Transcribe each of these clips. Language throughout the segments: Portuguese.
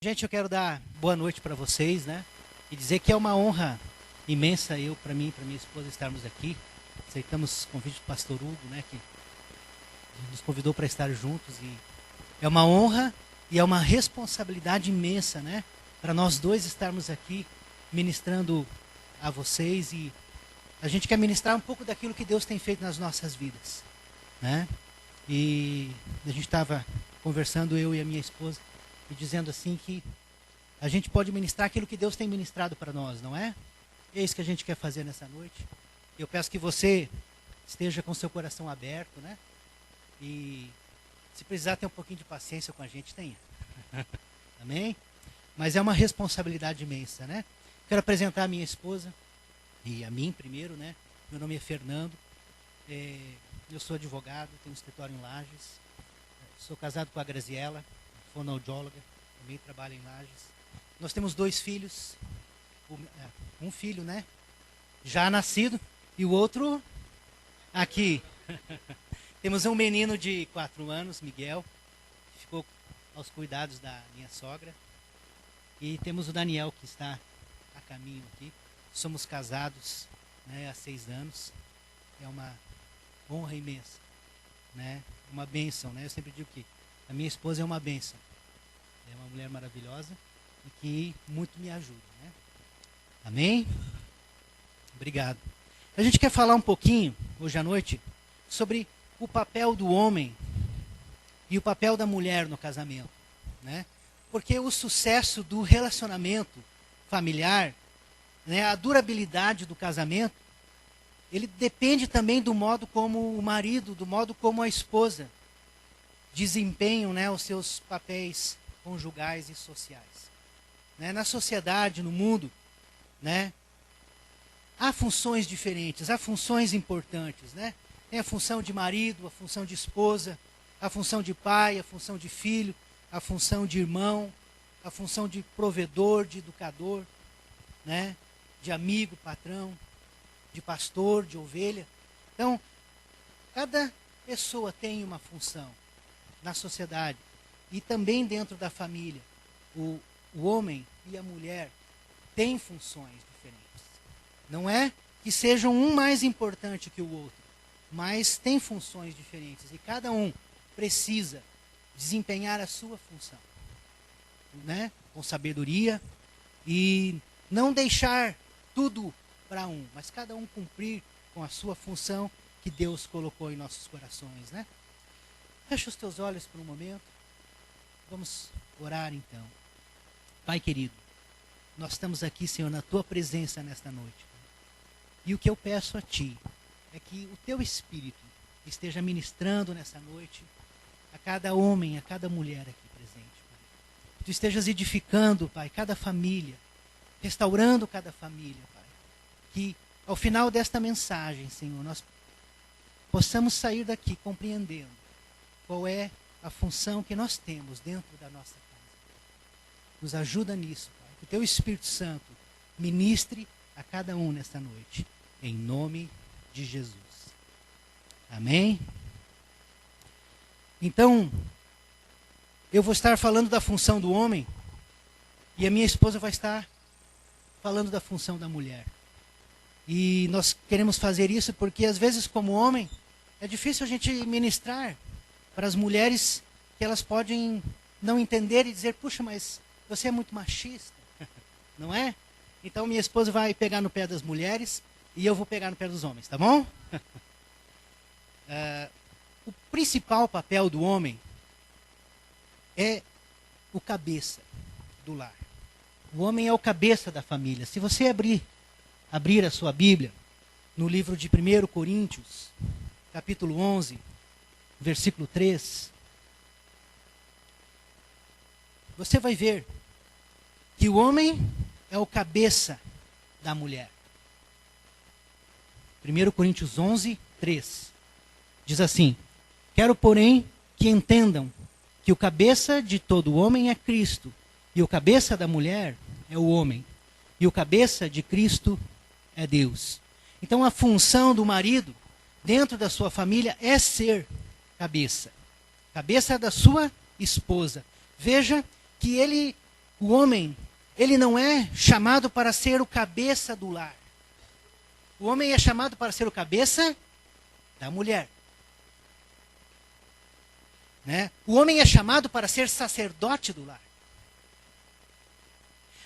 Gente, eu quero dar boa noite para vocês, né? E dizer que é uma honra imensa para mim e para minha esposa estarmos aqui. Aceitamos o convite do pastor Hugo, né? Que nos convidou para estar juntos. E é uma honra e é uma responsabilidade imensa, né? Para nós dois estarmos aqui ministrando a vocês. E a gente quer ministrar um pouco daquilo que Deus tem feito nas nossas vidas, né? E a gente estava conversando, eu e a minha esposa, e dizendo assim que a gente pode ministrar aquilo que Deus tem ministrado para nós, não é? É isso que a gente quer fazer nessa noite. Eu peço que você esteja com seu coração aberto, né? E se precisar ter um pouquinho de paciência com a gente, tenha. Amém? Mas é uma responsabilidade imensa, né? Quero apresentar a minha esposa e a mim primeiro, né? Meu nome é Fernando. Eu sou advogado, tenho um escritório em Lages. Sou casado com a Graziela, fonoaudióloga, também trabalha em Lages. Nós temos 2 filhos, um filho, né, já nascido, e o outro aqui. Temos um menino de 4 anos, Miguel, que ficou aos cuidados da minha sogra. E temos o Daniel, que está a caminho aqui. Somos casados, né, há 6 anos. É uma honra imensa, né? Uma bênção, né? Eu sempre digo que a minha esposa é uma bênção. É uma mulher maravilhosa e que muito me ajuda, né? Amém? Obrigado. A gente quer falar um pouquinho, hoje à noite, sobre o papel do homem e o papel da mulher no casamento, né? Porque o sucesso do relacionamento familiar, né, a durabilidade do casamento, ele depende também do modo como o marido, do modo como a esposa desempenham, né, os seus papéis conjugais e sociais. Né? Na sociedade, no mundo, né, há funções diferentes, há funções importantes. Né? Tem a função de marido, a função de esposa, a função de pai, a função de filho, a função de irmão, a função de provedor, de educador, né, de amigo, patrão, de pastor, de ovelha. Então, cada pessoa tem uma função na sociedade e também dentro da família. O homem e a mulher têm funções diferentes. Não é que sejam um mais importante que o outro, mas têm funções diferentes e cada um precisa desempenhar a sua função, né? Com sabedoria e não deixar tudo para um, mas cada um cumprir com a sua função que Deus colocou em nossos corações, né? Fecha os teus olhos por um momento. Vamos orar então. Pai querido, nós estamos aqui, Senhor, na tua presença nesta noite. E o que eu peço a ti é que o teu Espírito esteja ministrando nessa noite a cada homem, a cada mulher aqui presente, Pai. Tu estejas edificando, Pai, cada família, restaurando cada família, Pai. Que ao final desta mensagem, Senhor, nós possamos sair daqui compreendendo qual é a função que nós temos dentro da nossa casa. Nos ajuda nisso, Pai. Que o teu Espírito Santo ministre a cada um nesta noite. Em nome de Jesus. Amém? Então, eu vou estar falando da função do homem e a minha esposa vai estar falando da função da mulher. E nós queremos fazer isso porque, às vezes, como homem, é difícil a gente ministrar para as mulheres que elas podem não entender e dizer, puxa, mas você é muito machista, não é? Então, minha esposa vai pegar no pé das mulheres e eu vou pegar no pé dos homens, tá bom? O principal papel do homem é o cabeça do lar. O homem é o cabeça da família. Se você abrir a sua Bíblia no livro de 1 Coríntios, capítulo 11, versículo 3, você vai ver que o homem é o cabeça da mulher. 1 Coríntios 11, 3, diz assim: quero, porém, que entendam que o cabeça de todo homem é Cristo, e o cabeça da mulher é o homem, e o cabeça de Cristo é Deus. Então a função do marido dentro da sua família é ser cabeça da sua esposa. Veja que ele O homem, ele não é chamado para ser o cabeça do lar. O homem é chamado para ser o cabeça da mulher. Né? O homem é chamado para ser sacerdote do lar.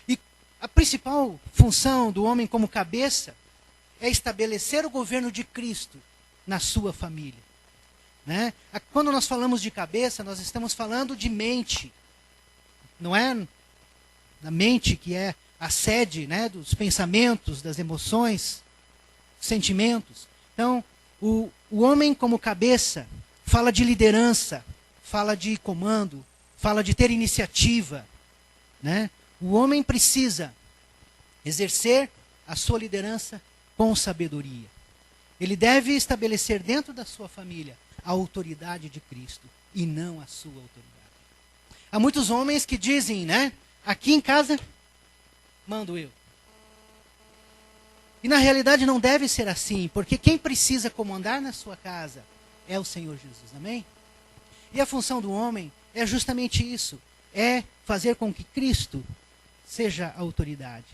E a principal função do homem como cabeça é estabelecer o governo de Cristo na sua família. Né? Quando nós falamos de cabeça, nós estamos falando de mente. Não é na mente que é a sede, né, dos pensamentos, das emoções, sentimentos. Então, o homem como cabeça fala de liderança, fala de comando, fala de ter iniciativa. Né? O homem precisa exercer a sua liderança com sabedoria. Ele deve estabelecer dentro da sua família a autoridade de Cristo e não a sua autoridade. Há muitos homens que dizem, né? Aqui em casa, mando eu. E na realidade não deve ser assim, porque quem precisa comandar na sua casa é o Senhor Jesus, amém? E a função do homem é justamente isso, é fazer com que Cristo seja a autoridade.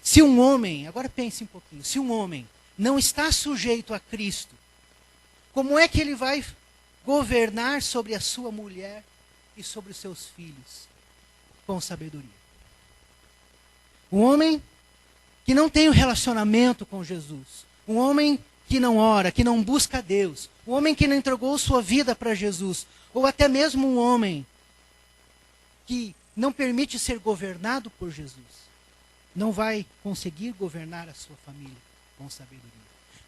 Se um homem, agora pense um pouquinho, se um homem não está sujeito a Cristo, como é que ele vai governar sobre a sua mulher e sobre os seus filhos com sabedoria? Um homem que não tem um relacionamento com Jesus, um homem que não ora, que não busca Deus, um homem que não entregou sua vida para Jesus, ou até mesmo um homem que não permite ser governado por Jesus, não vai conseguir governar a sua família com sabedoria.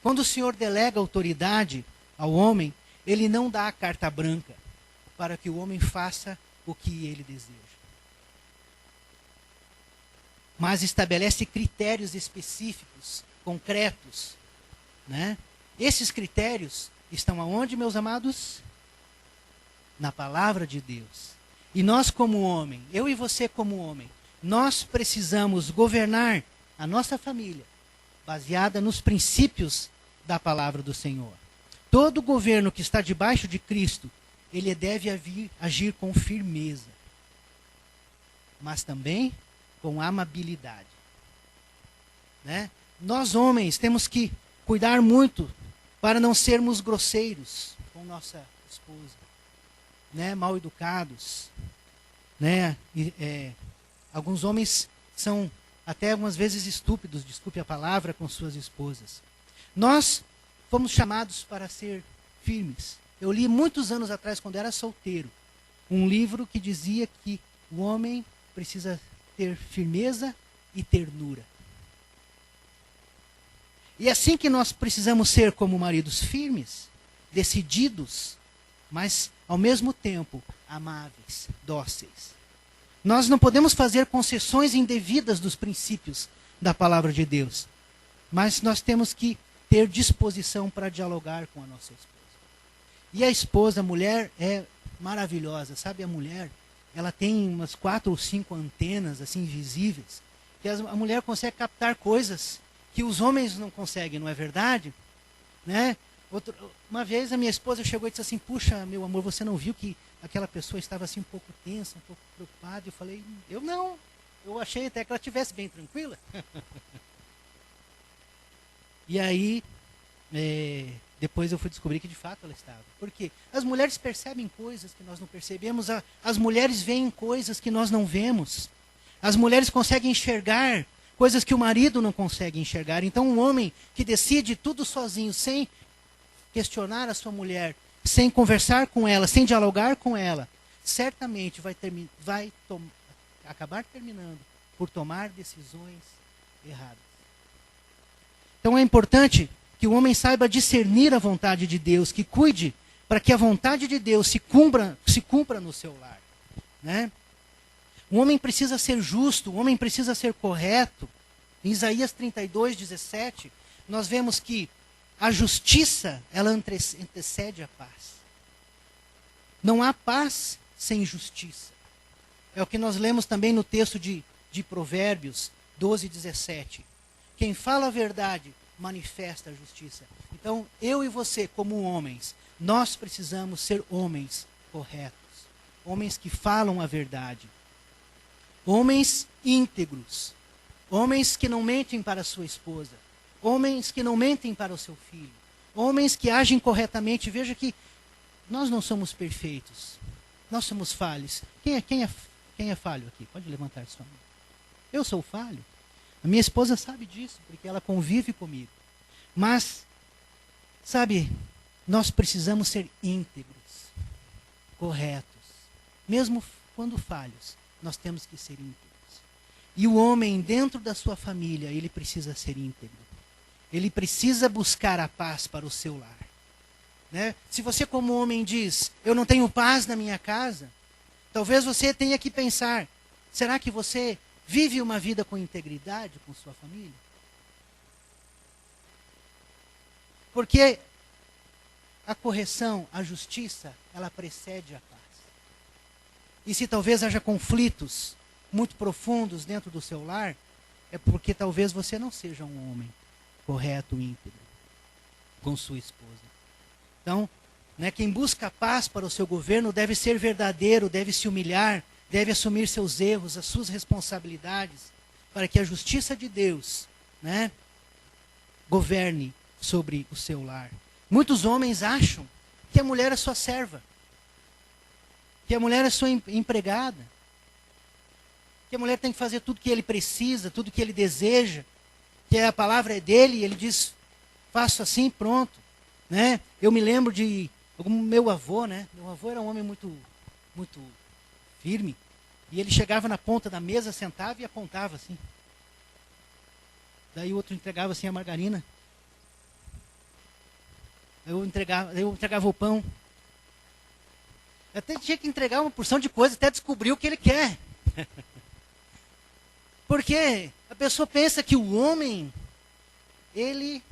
Quando o Senhor delega autoridade ao homem, ele não dá a carta branca para que o homem faça o que ele deseja. Mas estabelece critérios específicos, concretos. Né? Esses critérios estão aonde, meus amados? Na palavra de Deus. E nós como homem, eu e você como homem, nós precisamos governar a nossa família baseada nos princípios da palavra do Senhor. Todo governo que está debaixo de Cristo, ele deve agir com firmeza, mas também com amabilidade. Né? Nós homens temos que cuidar muito para não sermos grosseiros com nossa esposa, né? Mal educados. Né? Alguns homens são até algumas vezes estúpidos, desculpe a palavra, com suas esposas. Nós fomos chamados para ser firmes. Eu li muitos anos atrás, quando era solteiro, um livro que dizia que o homem precisa ter firmeza e ternura. E é assim que nós precisamos ser como maridos firmes, decididos, mas ao mesmo tempo amáveis, dóceis. Nós não podemos fazer concessões indevidas dos princípios da palavra de Deus, mas nós temos que ter disposição para dialogar com a nossa esposa. E a esposa, a mulher, é maravilhosa, sabe? A mulher, ela tem umas 4 ou 5 antenas assim visíveis, que a mulher consegue captar coisas que os homens não conseguem, não é verdade? Né? Uma vez a minha esposa chegou e disse assim: puxa, meu amor, você não viu que aquela pessoa estava assim um pouco tensa, um pouco preocupada? Eu falei: eu não, eu achei até que ela estivesse bem tranquila. E aí, depois eu fui descobrir que de fato ela estava. Por quê? As mulheres percebem coisas que nós não percebemos, as mulheres veem coisas que nós não vemos. As mulheres conseguem enxergar coisas que o marido não consegue enxergar. Então um homem que decide tudo sozinho, sem questionar a sua mulher, sem conversar com ela, sem dialogar com ela, certamente vai acabar terminando por tomar decisões erradas. Então é importante que o homem saiba discernir a vontade de Deus, que cuide para que a vontade de Deus se cumpra no seu lar. Né? O homem precisa ser justo, o homem precisa ser correto. Em Isaías 32:17, nós vemos que a justiça, ela antecede a paz. Não há paz sem justiça. É o que nós lemos também no texto de Provérbios 12:17. Quem fala a verdade manifesta a justiça. Então, eu e você, como homens, nós precisamos ser homens corretos. Homens que falam a verdade. Homens íntegros. Homens que não mentem para a sua esposa. Homens que não mentem para o seu filho. Homens que agem corretamente. Veja que nós não somos perfeitos. Nós somos falhos. Quem é falho aqui? Pode levantar sua mão. Eu sou falho. A minha esposa sabe disso, porque ela convive comigo. Mas, sabe, nós precisamos ser íntegros, corretos. Mesmo quando falhos, nós temos que ser íntegros. E o homem, dentro da sua família, ele precisa ser íntegro. Ele precisa buscar a paz para o seu lar. Né? Se você, como homem, diz, eu não tenho paz na minha casa, talvez você tenha que pensar, será que você vive uma vida com integridade com sua família? Porque a correção, a justiça, ela precede a paz. E se talvez haja conflitos muito profundos dentro do seu lar, é porque talvez você não seja um homem correto, íntegro, com sua esposa. Então, né, quem busca a paz para o seu governo deve ser verdadeiro, deve se humilhar, deve assumir seus erros, as suas responsabilidades, para que a justiça de Deus, né, governe sobre o seu lar. Muitos homens acham que a mulher é sua serva, que a mulher é sua empregada, que a mulher tem que fazer tudo que ele precisa, tudo que ele deseja, que a palavra é dele e ele diz, faço assim, pronto. Né? Eu me lembro de meu avô, né? Meu avô era um homem muito firme, e ele chegava na ponta da mesa, sentava e apontava assim. Daí o outro entregava assim a margarina. Eu entregava o pão. Eu até tinha que entregar uma porção de coisa até descobrir o que ele quer. Porque a pessoa pensa que o homem, ele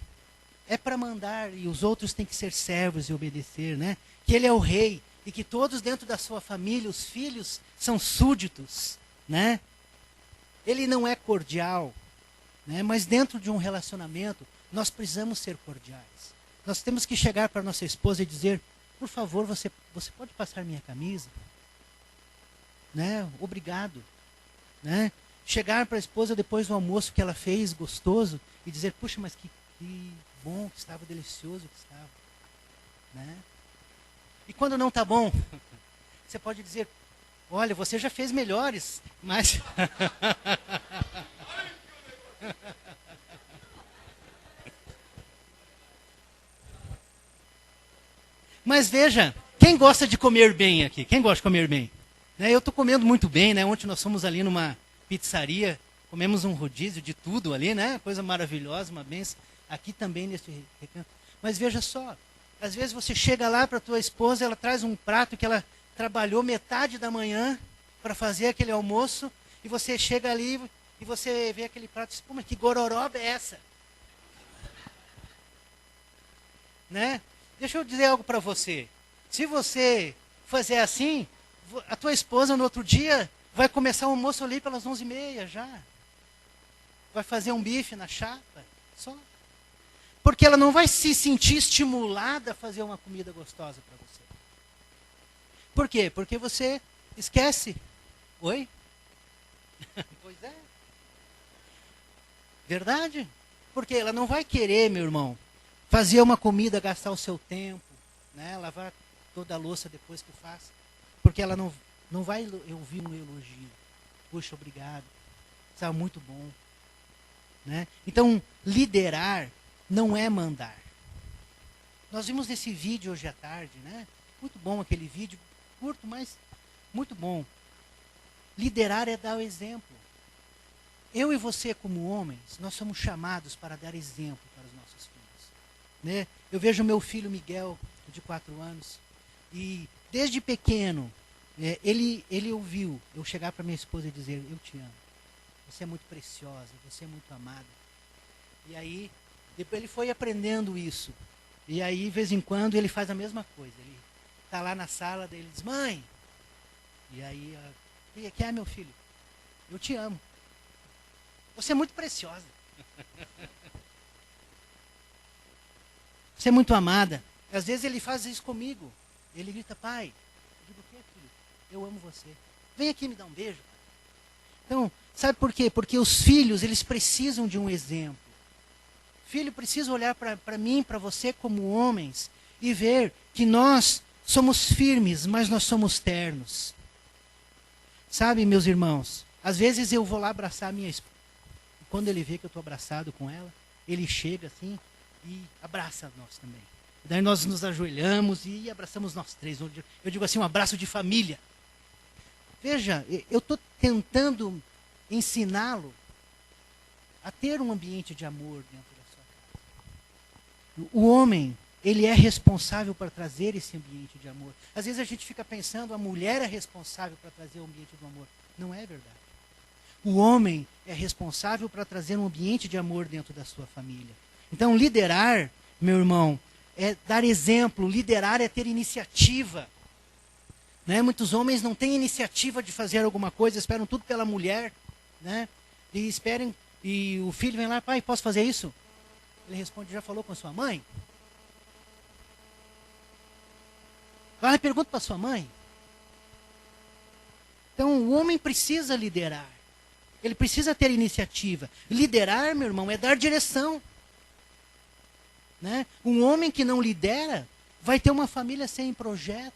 é para mandar e os outros têm que ser servos e obedecer, né? Que ele é o rei e que todos dentro da sua família, os filhos, são súditos, né? Ele não é cordial, né? Mas dentro de um relacionamento, nós precisamos ser cordiais. Nós temos que chegar para nossa esposa e dizer, por favor, você pode passar minha camisa? Né? Obrigado. Né? Chegar para a esposa depois do almoço que ela fez, gostoso, e dizer, puxa, mas que bom que estava, delicioso que estava. Né? E quando não está bom, você pode dizer, olha, você já fez melhores, mas... Mas veja, quem gosta de comer bem aqui? Quem gosta de comer bem? Né, eu estou comendo muito bem, né? Ontem nós fomos ali numa pizzaria, comemos um rodízio de tudo ali, né? Coisa maravilhosa, uma benção. Aqui também nesse recanto. Mas veja só, às vezes você chega lá para a tua esposa, ela traz um prato que ela trabalhou metade da manhã para fazer aquele almoço, e você chega ali e você vê aquele prato e diz, pô, mas que gororoba é essa? Né? Deixa eu dizer algo para você. Se você fazer assim, a tua esposa no outro dia vai começar o almoço ali pelas 11h30 já. Vai fazer um bife na chapa, só. Porque ela não vai se sentir estimulada a fazer uma comida gostosa para você. Por quê? Porque você esquece. Oi? Pois é. Verdade? Porque ela não vai querer, meu irmão, fazer uma comida, gastar o seu tempo, né? Lavar toda a louça depois que faz. Porque ela não vai ouvir um elogio. Puxa, obrigado. Estava muito bom. Né? Então, liderar não é mandar. Nós vimos nesse vídeo hoje à tarde, né? Muito bom aquele vídeo, curto, mas muito bom. Liderar é dar o exemplo. Eu e você, como homens, nós somos chamados para dar exemplo para os nossos filhos. Né? Eu vejo meu filho Miguel, de 4 anos, e desde pequeno, ele ouviu eu chegar para minha esposa e dizer, eu te amo. Você é muito preciosa, você é muito amada. E aí, depois ele foi aprendendo isso. E aí, de vez em quando, ele faz a mesma coisa. Ele está lá na sala, daí ele diz, mãe. E aí, o que é, meu filho? Eu te amo. Você é muito preciosa. Você é muito amada. Às vezes ele faz isso comigo. Ele grita, pai. Eu digo, o que, filho? Eu amo você. Vem aqui me dar um beijo. Então, sabe por quê? Porque os filhos, eles precisam de um exemplo. O filho precisa olhar para mim, para você como homens e ver que nós somos firmes, mas nós somos ternos. Sabe, meus irmãos, às vezes eu vou lá abraçar a minha esposa. Quando ele vê que eu estou abraçado com ela, ele chega assim e abraça nós também. Daí nós nos ajoelhamos e abraçamos nós três. Eu digo assim, um abraço de família. Veja, eu estou tentando ensiná-lo a ter um ambiente de amor dentro da sua casa. O homem, ele é responsável para trazer esse ambiente de amor. Às vezes a gente fica pensando, a mulher é responsável para trazer o ambiente do amor. Não é verdade. O homem é responsável para trazer um ambiente de amor dentro da sua família. Então, liderar, meu irmão, é dar exemplo. Liderar é ter iniciativa. Né? Muitos homens não têm iniciativa de fazer alguma coisa, esperam tudo pela mulher. Né? E o filho vem lá, pai, posso fazer isso? Ele responde, já falou com a sua mãe? Vai, pergunta para sua mãe. Então, o homem precisa liderar. Ele precisa ter iniciativa. Liderar, meu irmão, é dar direção. Né? Um homem que não lidera vai ter uma família sem projeto.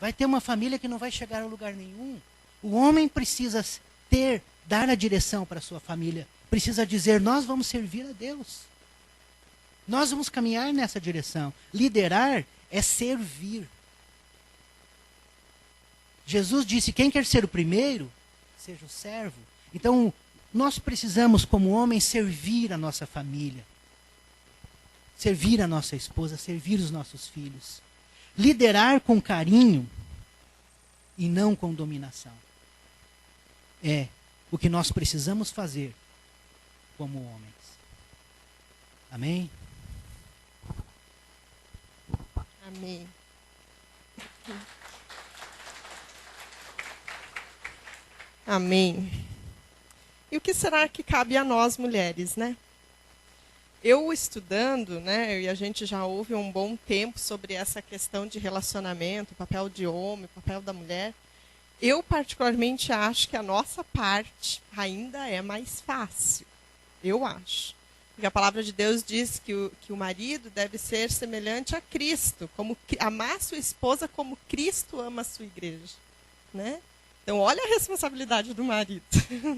Vai ter uma família que não vai chegar a lugar nenhum. O homem precisa dar a direção para a sua família. Precisa dizer, nós vamos servir a Deus. Nós vamos caminhar nessa direção. Liderar é servir. Jesus disse, quem quer ser o primeiro, seja o servo. Então, nós precisamos, como homens, servir a nossa família. Servir a nossa esposa, servir os nossos filhos. Liderar com carinho e não com dominação. É o que nós precisamos fazer como homens. Amém? Amém. Amém. E o que será que cabe a nós, mulheres, né? Eu estudando, né, e a gente já ouve um bom tempo sobre essa questão de relacionamento, o papel de homem, o papel da mulher. Eu, particularmente, acho que a nossa parte ainda é mais fácil. Eu acho. Porque a palavra de Deus diz que o marido deve ser semelhante a Cristo, amar sua esposa como Cristo ama a sua igreja. Né? Então, olha a responsabilidade do marido.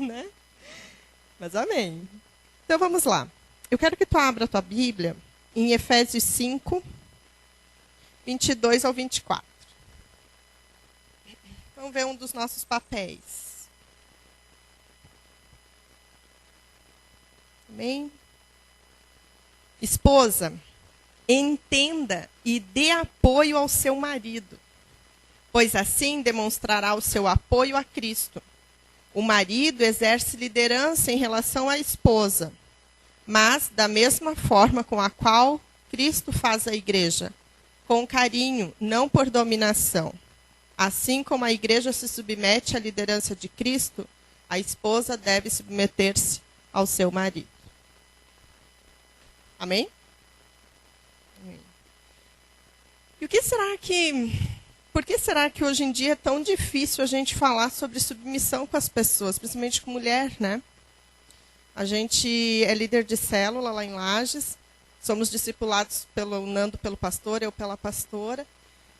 Né? Mas amém. Então, vamos lá. Eu quero que tu abra a tua Bíblia em Efésios 5, 22 ao 24. Vamos ver um dos nossos papéis. Amém? Esposa, entenda e dê apoio ao seu marido, pois assim demonstrará o seu apoio a Cristo. O marido exerce liderança em relação à esposa, mas da mesma forma com a qual Cristo faz a igreja, com carinho, não por dominação. Assim como a igreja se submete à liderança de Cristo, a esposa deve submeter-se ao seu marido. Amém? Amém. E por que será que hoje em dia é tão difícil a gente falar sobre submissão com as pessoas, principalmente com mulher, né? A gente é líder de célula lá em Lages, somos discipulados pelo Nando, pelo pastor, eu pela pastora,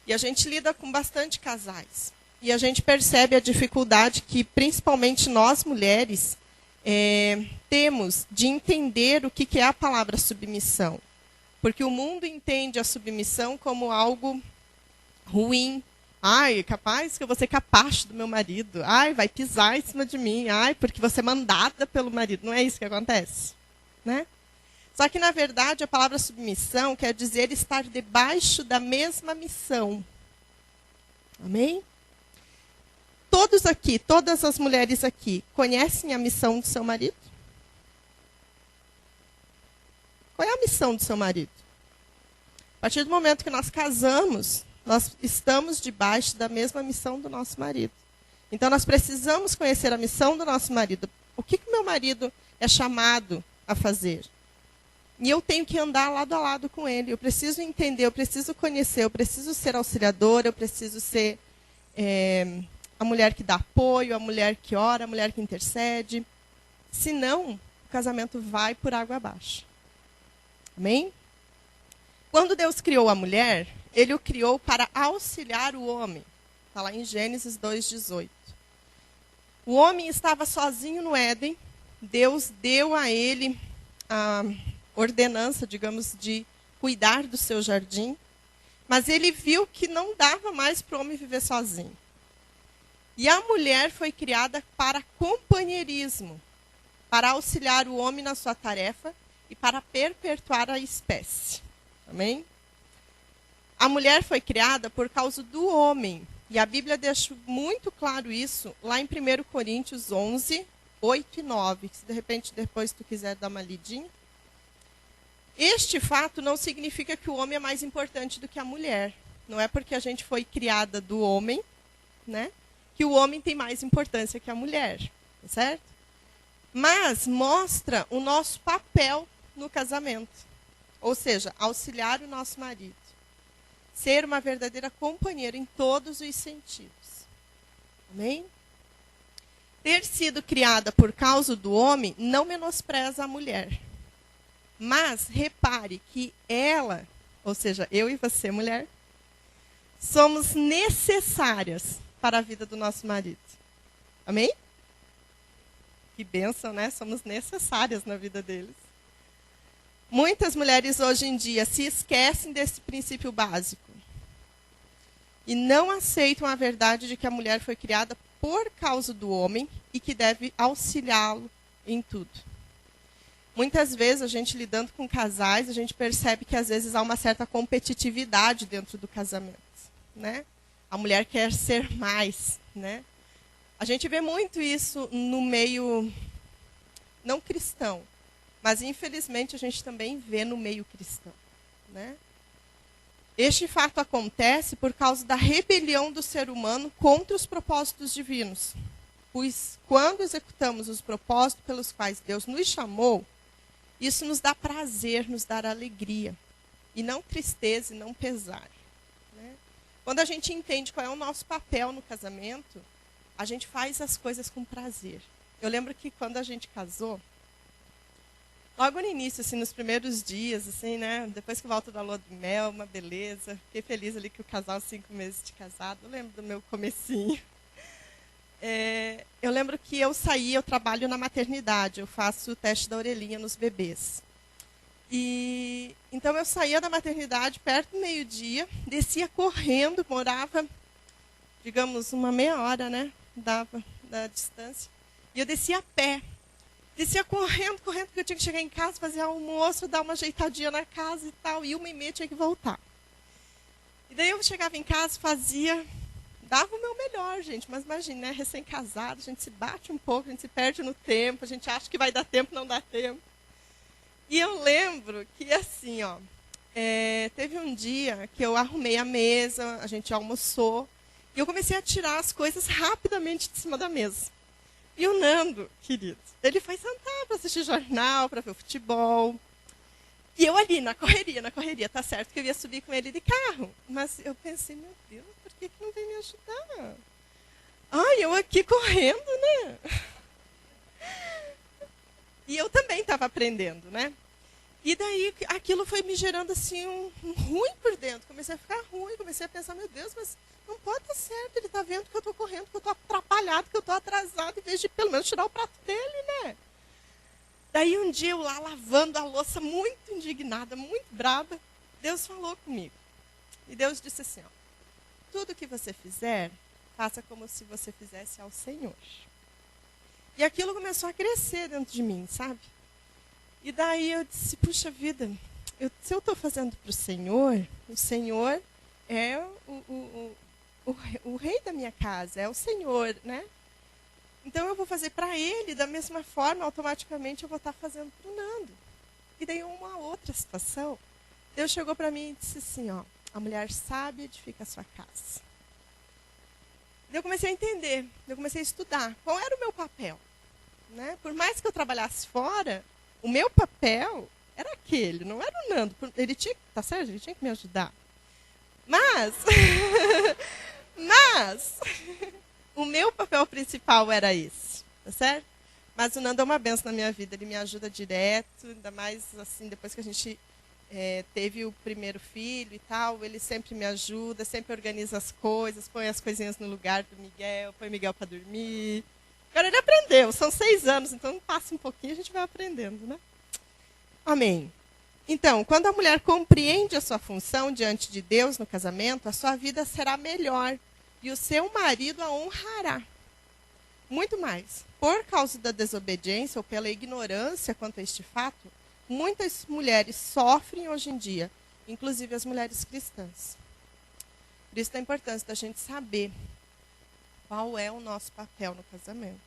e a gente lida com bastante casais. E a gente percebe a dificuldade que, principalmente nós mulheres, temos de entender o que é a palavra submissão. Porque o mundo entende a submissão como algo ruim. Ai, capaz que eu vou ser capacho do meu marido. Ai, vai pisar em cima de mim. Ai, porque você é mandada pelo marido. Não é isso que acontece, né? Só que, na verdade, a palavra submissão quer dizer estar debaixo da mesma missão. Amém? Todos aqui, todas as mulheres aqui, conhecem a missão do seu marido? Qual é a missão do seu marido? A partir do momento que nós casamos, nós estamos debaixo da mesma missão do nosso marido. Então, nós precisamos conhecer a missão do nosso marido. O que o meu marido é chamado a fazer? E eu tenho que andar lado a lado com ele. Eu preciso entender, eu preciso conhecer, eu preciso ser auxiliadora, eu preciso ser a mulher que dá apoio, a mulher que ora, a mulher que intercede. Senão, o casamento vai por água abaixo. Amém? Quando Deus criou a mulher, ele o criou para auxiliar o homem. Está lá em Gênesis 2:18. O homem estava sozinho no Éden. Deus deu a ele a ordenança, digamos, de cuidar do seu jardim. Mas ele viu que não dava mais para o homem viver sozinho. E a mulher foi criada para companheirismo, para auxiliar o homem na sua tarefa e para perpetuar a espécie. Amém? A mulher foi criada por causa do homem. E a Bíblia deixa muito claro isso lá em 1 Coríntios 11, 8 e 9. Se de repente depois tu quiser dar uma lidinha. Este fato não significa que o homem é mais importante do que a mulher. Não é porque a gente foi criada do homem, né, que o homem tem mais importância que a mulher. Certo? Mas mostra o nosso papel no casamento. Ou seja, auxiliar o nosso marido. Ser uma verdadeira companheira em todos os sentidos. Amém? Ter sido criada por causa do homem não menospreza a mulher. Mas repare que ela, ou seja, eu e você, mulher, somos necessárias para a vida do nosso marido. Amém? Que bênção, né? Somos necessárias na vida deles. Muitas mulheres hoje em dia se esquecem desse princípio básico. E não aceitam a verdade de que a mulher foi criada por causa do homem e que deve auxiliá-lo em tudo. Muitas vezes, a gente lidando com casais, a gente percebe que às vezes há uma certa competitividade dentro do casamento. Né? A mulher quer ser mais. Né? A gente vê muito isso no meio não cristão. Mas, infelizmente, a gente também vê no meio cristão. Né? Este fato acontece por causa da rebelião do ser humano contra os propósitos divinos. Pois, quando executamos os propósitos pelos quais Deus nos chamou, isso nos dá prazer, nos dá alegria. E não tristeza e não pesar. Né? Quando a gente entende qual é o nosso papel no casamento, a gente faz as coisas com prazer. Eu lembro que quando a gente casou, logo no início, assim, nos primeiros dias, assim, né? Depois que volta da lua de mel, uma beleza. Fiquei feliz ali que o casal, 5 meses de casado. Eu lembro do meu comecinho. Eu lembro que eu trabalho na maternidade. Eu faço o teste da orelhinha nos bebês. Então eu saía da maternidade perto do meio-dia, descia correndo, morava, digamos, uma meia hora, né? Dava da distância. E eu descia a pé. Descia correndo, porque eu tinha que chegar em casa, fazer almoço, dar uma ajeitadinha na casa e tal. E 1h30 tinha que voltar. E daí eu chegava em casa, dava o meu melhor, gente. Mas imagina, né? Recém-casado, a gente se bate um pouco, a gente se perde no tempo, a gente acha que vai dar tempo, não dá tempo. E eu lembro que, assim, teve um dia que eu arrumei a mesa, a gente almoçou, e eu comecei a tirar as coisas rapidamente de cima da mesa. E o Nando, querido, ele foi sentar para assistir jornal, para ver o futebol. E eu ali, na correria, tá certo que eu ia subir com ele de carro. Mas eu pensei, meu Deus, por que não vem me ajudar? Ai, eu aqui correndo, né? E eu também estava aprendendo, né? E daí aquilo foi me gerando assim um ruim por dentro. Comecei a ficar ruim, comecei a pensar, meu Deus, mas não pode dar certo. Ele está vendo que eu estou correndo, que eu estou atrapalhado, que eu estou atrasado, em vez de pelo menos tirar o prato dele, né? Daí um dia eu lá lavando a louça, muito indignada, muito brava, Deus falou comigo. E Deus disse assim, ó, tudo que você fizer, faça como se você fizesse ao Senhor. E aquilo começou a crescer dentro de mim, sabe? E daí eu disse, puxa vida, se eu estou fazendo para o Senhor é o rei da minha casa, é o Senhor, né? Então eu vou fazer para ele, da mesma forma, automaticamente eu vou estar fazendo para o Nando. E daí uma outra situação, Deus chegou para mim e disse assim, ó, a mulher sábia edifica a sua casa. Eu comecei a entender, eu comecei a estudar qual era o meu papel. Né? Por mais que eu trabalhasse fora, o meu papel era aquele, não era o Nando. Ele tinha, tá certo? Ele tinha que me ajudar. Mas O meu papel principal era esse, tá certo? Mas o Nando é uma benção na minha vida, ele me ajuda direto, ainda mais assim, depois que a gente teve o primeiro filho e tal, ele sempre me ajuda, sempre organiza as coisas, põe as coisinhas no lugar do Miguel, põe o Miguel para dormir. Agora ele aprendeu, são 6 anos, então passa um pouquinho, a gente vai aprendendo, né? Amém. Então, quando a mulher compreende a sua função diante de Deus no casamento, a sua vida será melhor e o seu marido a honrará. Muito mais. Por causa da desobediência ou pela ignorância quanto a este fato, muitas mulheres sofrem hoje em dia, inclusive as mulheres cristãs. Por isso a importância da gente saber qual é o nosso papel no casamento.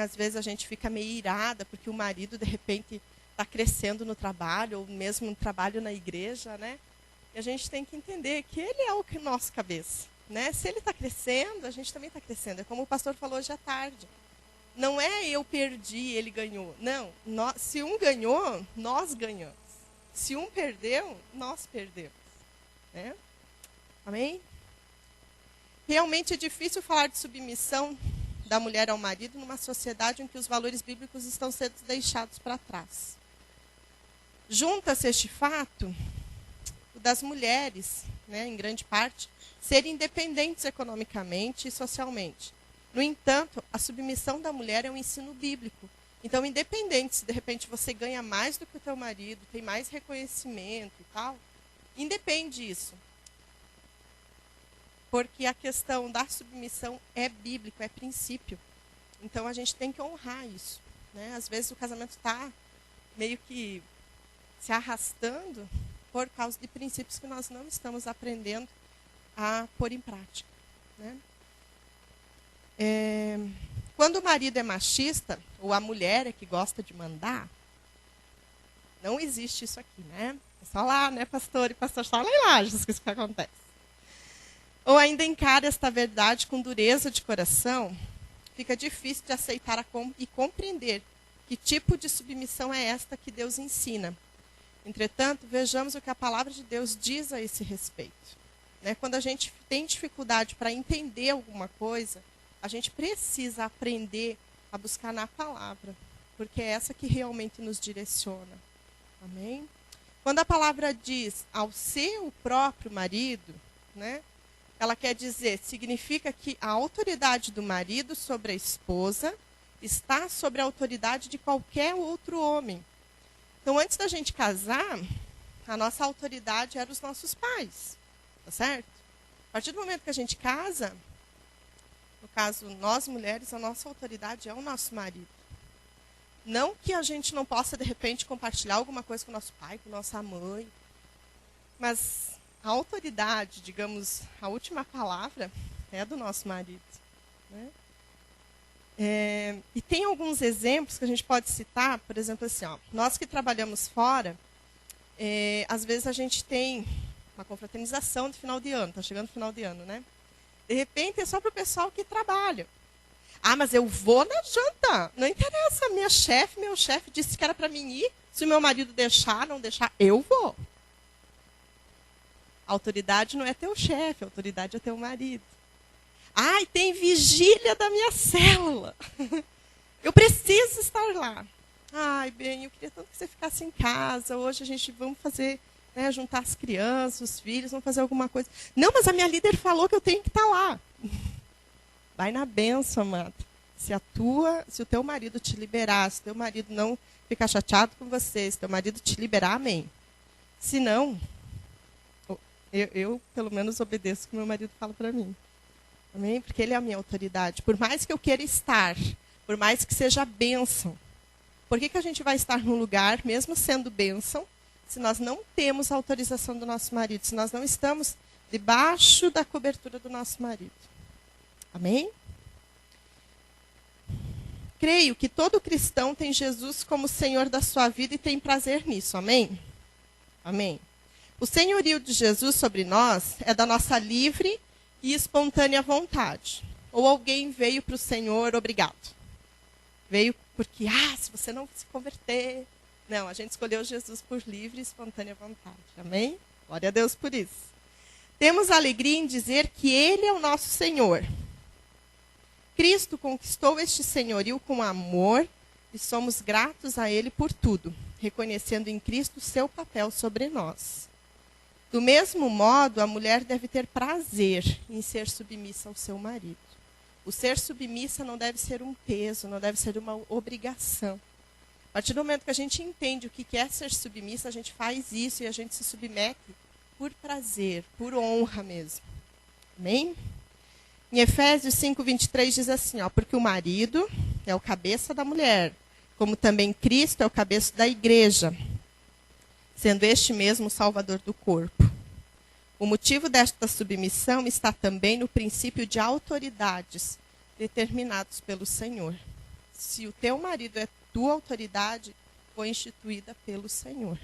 Às vezes a gente fica meio irada porque o marido, de repente, está crescendo no trabalho, ou mesmo no trabalho na igreja, né? E a gente tem que entender que ele é o nosso cabeça. Né? Se ele está crescendo, a gente também está crescendo. É como o pastor falou hoje à tarde. Não é eu perdi, ele ganhou. Não, se um ganhou, nós ganhamos. Se um perdeu, nós perdemos. Né? Amém? Realmente é difícil falar de submissão da mulher ao marido numa sociedade em que os valores bíblicos estão sendo deixados para trás. Junta-se este fato das mulheres, né, em grande parte, serem independentes economicamente e socialmente. No entanto, a submissão da mulher é um ensino bíblico. Então, independente se de repente você ganha mais do que o teu marido, tem mais reconhecimento e tal, independe disso. Porque a questão da submissão é bíblico, é princípio. Então, a gente tem que honrar isso. Né? Às vezes o casamento está meio que se arrastando por causa de princípios que nós não estamos aprendendo a pôr em prática. Né? Quando o marido é machista, ou a mulher é que gosta de mandar, não existe isso aqui, né? É só lá, né, pastor? E pastor só lá em Lages que isso que acontece. Ou ainda encara esta verdade com dureza de coração, fica difícil de aceitar e compreender que tipo de submissão é esta que Deus ensina. Entretanto, vejamos o que a palavra de Deus diz a esse respeito. Né? Quando a gente tem dificuldade para entender alguma coisa, a gente precisa aprender a buscar na palavra, porque é essa que realmente nos direciona. Amém? Quando a palavra diz ao seu próprio marido, né, ela quer dizer, significa que a autoridade do marido sobre a esposa está sobre a autoridade de qualquer outro homem. Então, antes da gente casar, a nossa autoridade era os nossos pais. Tá certo? A partir do momento que a gente casa, no caso, nós mulheres, a nossa autoridade é o nosso marido. Não que a gente não possa, de repente, compartilhar alguma coisa com o nosso pai, com nossa mãe. Mas a autoridade, digamos, a última palavra é do nosso marido. Né? E tem alguns exemplos que a gente pode citar, por exemplo, assim, ó, nós que trabalhamos fora, às vezes a gente tem uma confraternização de final de ano, está chegando o final de ano, né? De repente é só para o pessoal que trabalha. Ah, mas eu vou na janta. Não interessa, meu chefe disse que era para mim ir. Se o meu marido deixar, não deixar, eu vou. A autoridade não é teu chefe, a autoridade é teu marido. Ai, tem vigília da minha célula. Eu preciso estar lá. Ai, bem, eu queria tanto que você ficasse em casa. Hoje a gente vamos fazer, né, juntar as crianças, os filhos, vamos fazer alguma coisa. Não, mas a minha líder falou que eu tenho que estar lá. Vai na bênção, amada. Se o teu marido te liberar, se o teu marido não ficar chateado com você, se o teu marido te liberar, amém. Se não, eu pelo menos obedeço o que meu marido fala para mim. Amém? Porque ele é a minha autoridade. Por mais que eu queira estar, por mais que seja bênção, por que a gente vai estar num lugar, mesmo sendo bênção, se nós não temos a autorização do nosso marido, se nós não estamos debaixo da cobertura do nosso marido? Amém? Creio que todo cristão tem Jesus como Senhor da sua vida e tem prazer nisso. Amém? Amém. O senhorio de Jesus sobre nós é da nossa livre e espontânea vontade. Ou alguém veio para o Senhor, obrigado. Veio porque, se você não se converter... Não, a gente escolheu Jesus por livre e espontânea vontade. Amém? Glória a Deus por isso. Temos alegria em dizer que Ele é o nosso Senhor. Cristo conquistou este senhorio com amor e somos gratos a Ele por tudo, reconhecendo em Cristo o seu papel sobre nós. Do mesmo modo, a mulher deve ter prazer em ser submissa ao seu marido. O ser submissa não deve ser um peso, não deve ser uma obrigação. A partir do momento que a gente entende o que é ser submissa, a gente faz isso e a gente se submete por prazer, por honra mesmo. Amém? Em Efésios 5:23 diz assim, porque o marido é o cabeça da mulher, como também Cristo é o cabeça da igreja, sendo este mesmo o salvador do corpo. O motivo desta submissão está também no princípio de autoridades determinados pelo Senhor. Se o teu marido é tua autoridade, foi instituída pelo Senhor.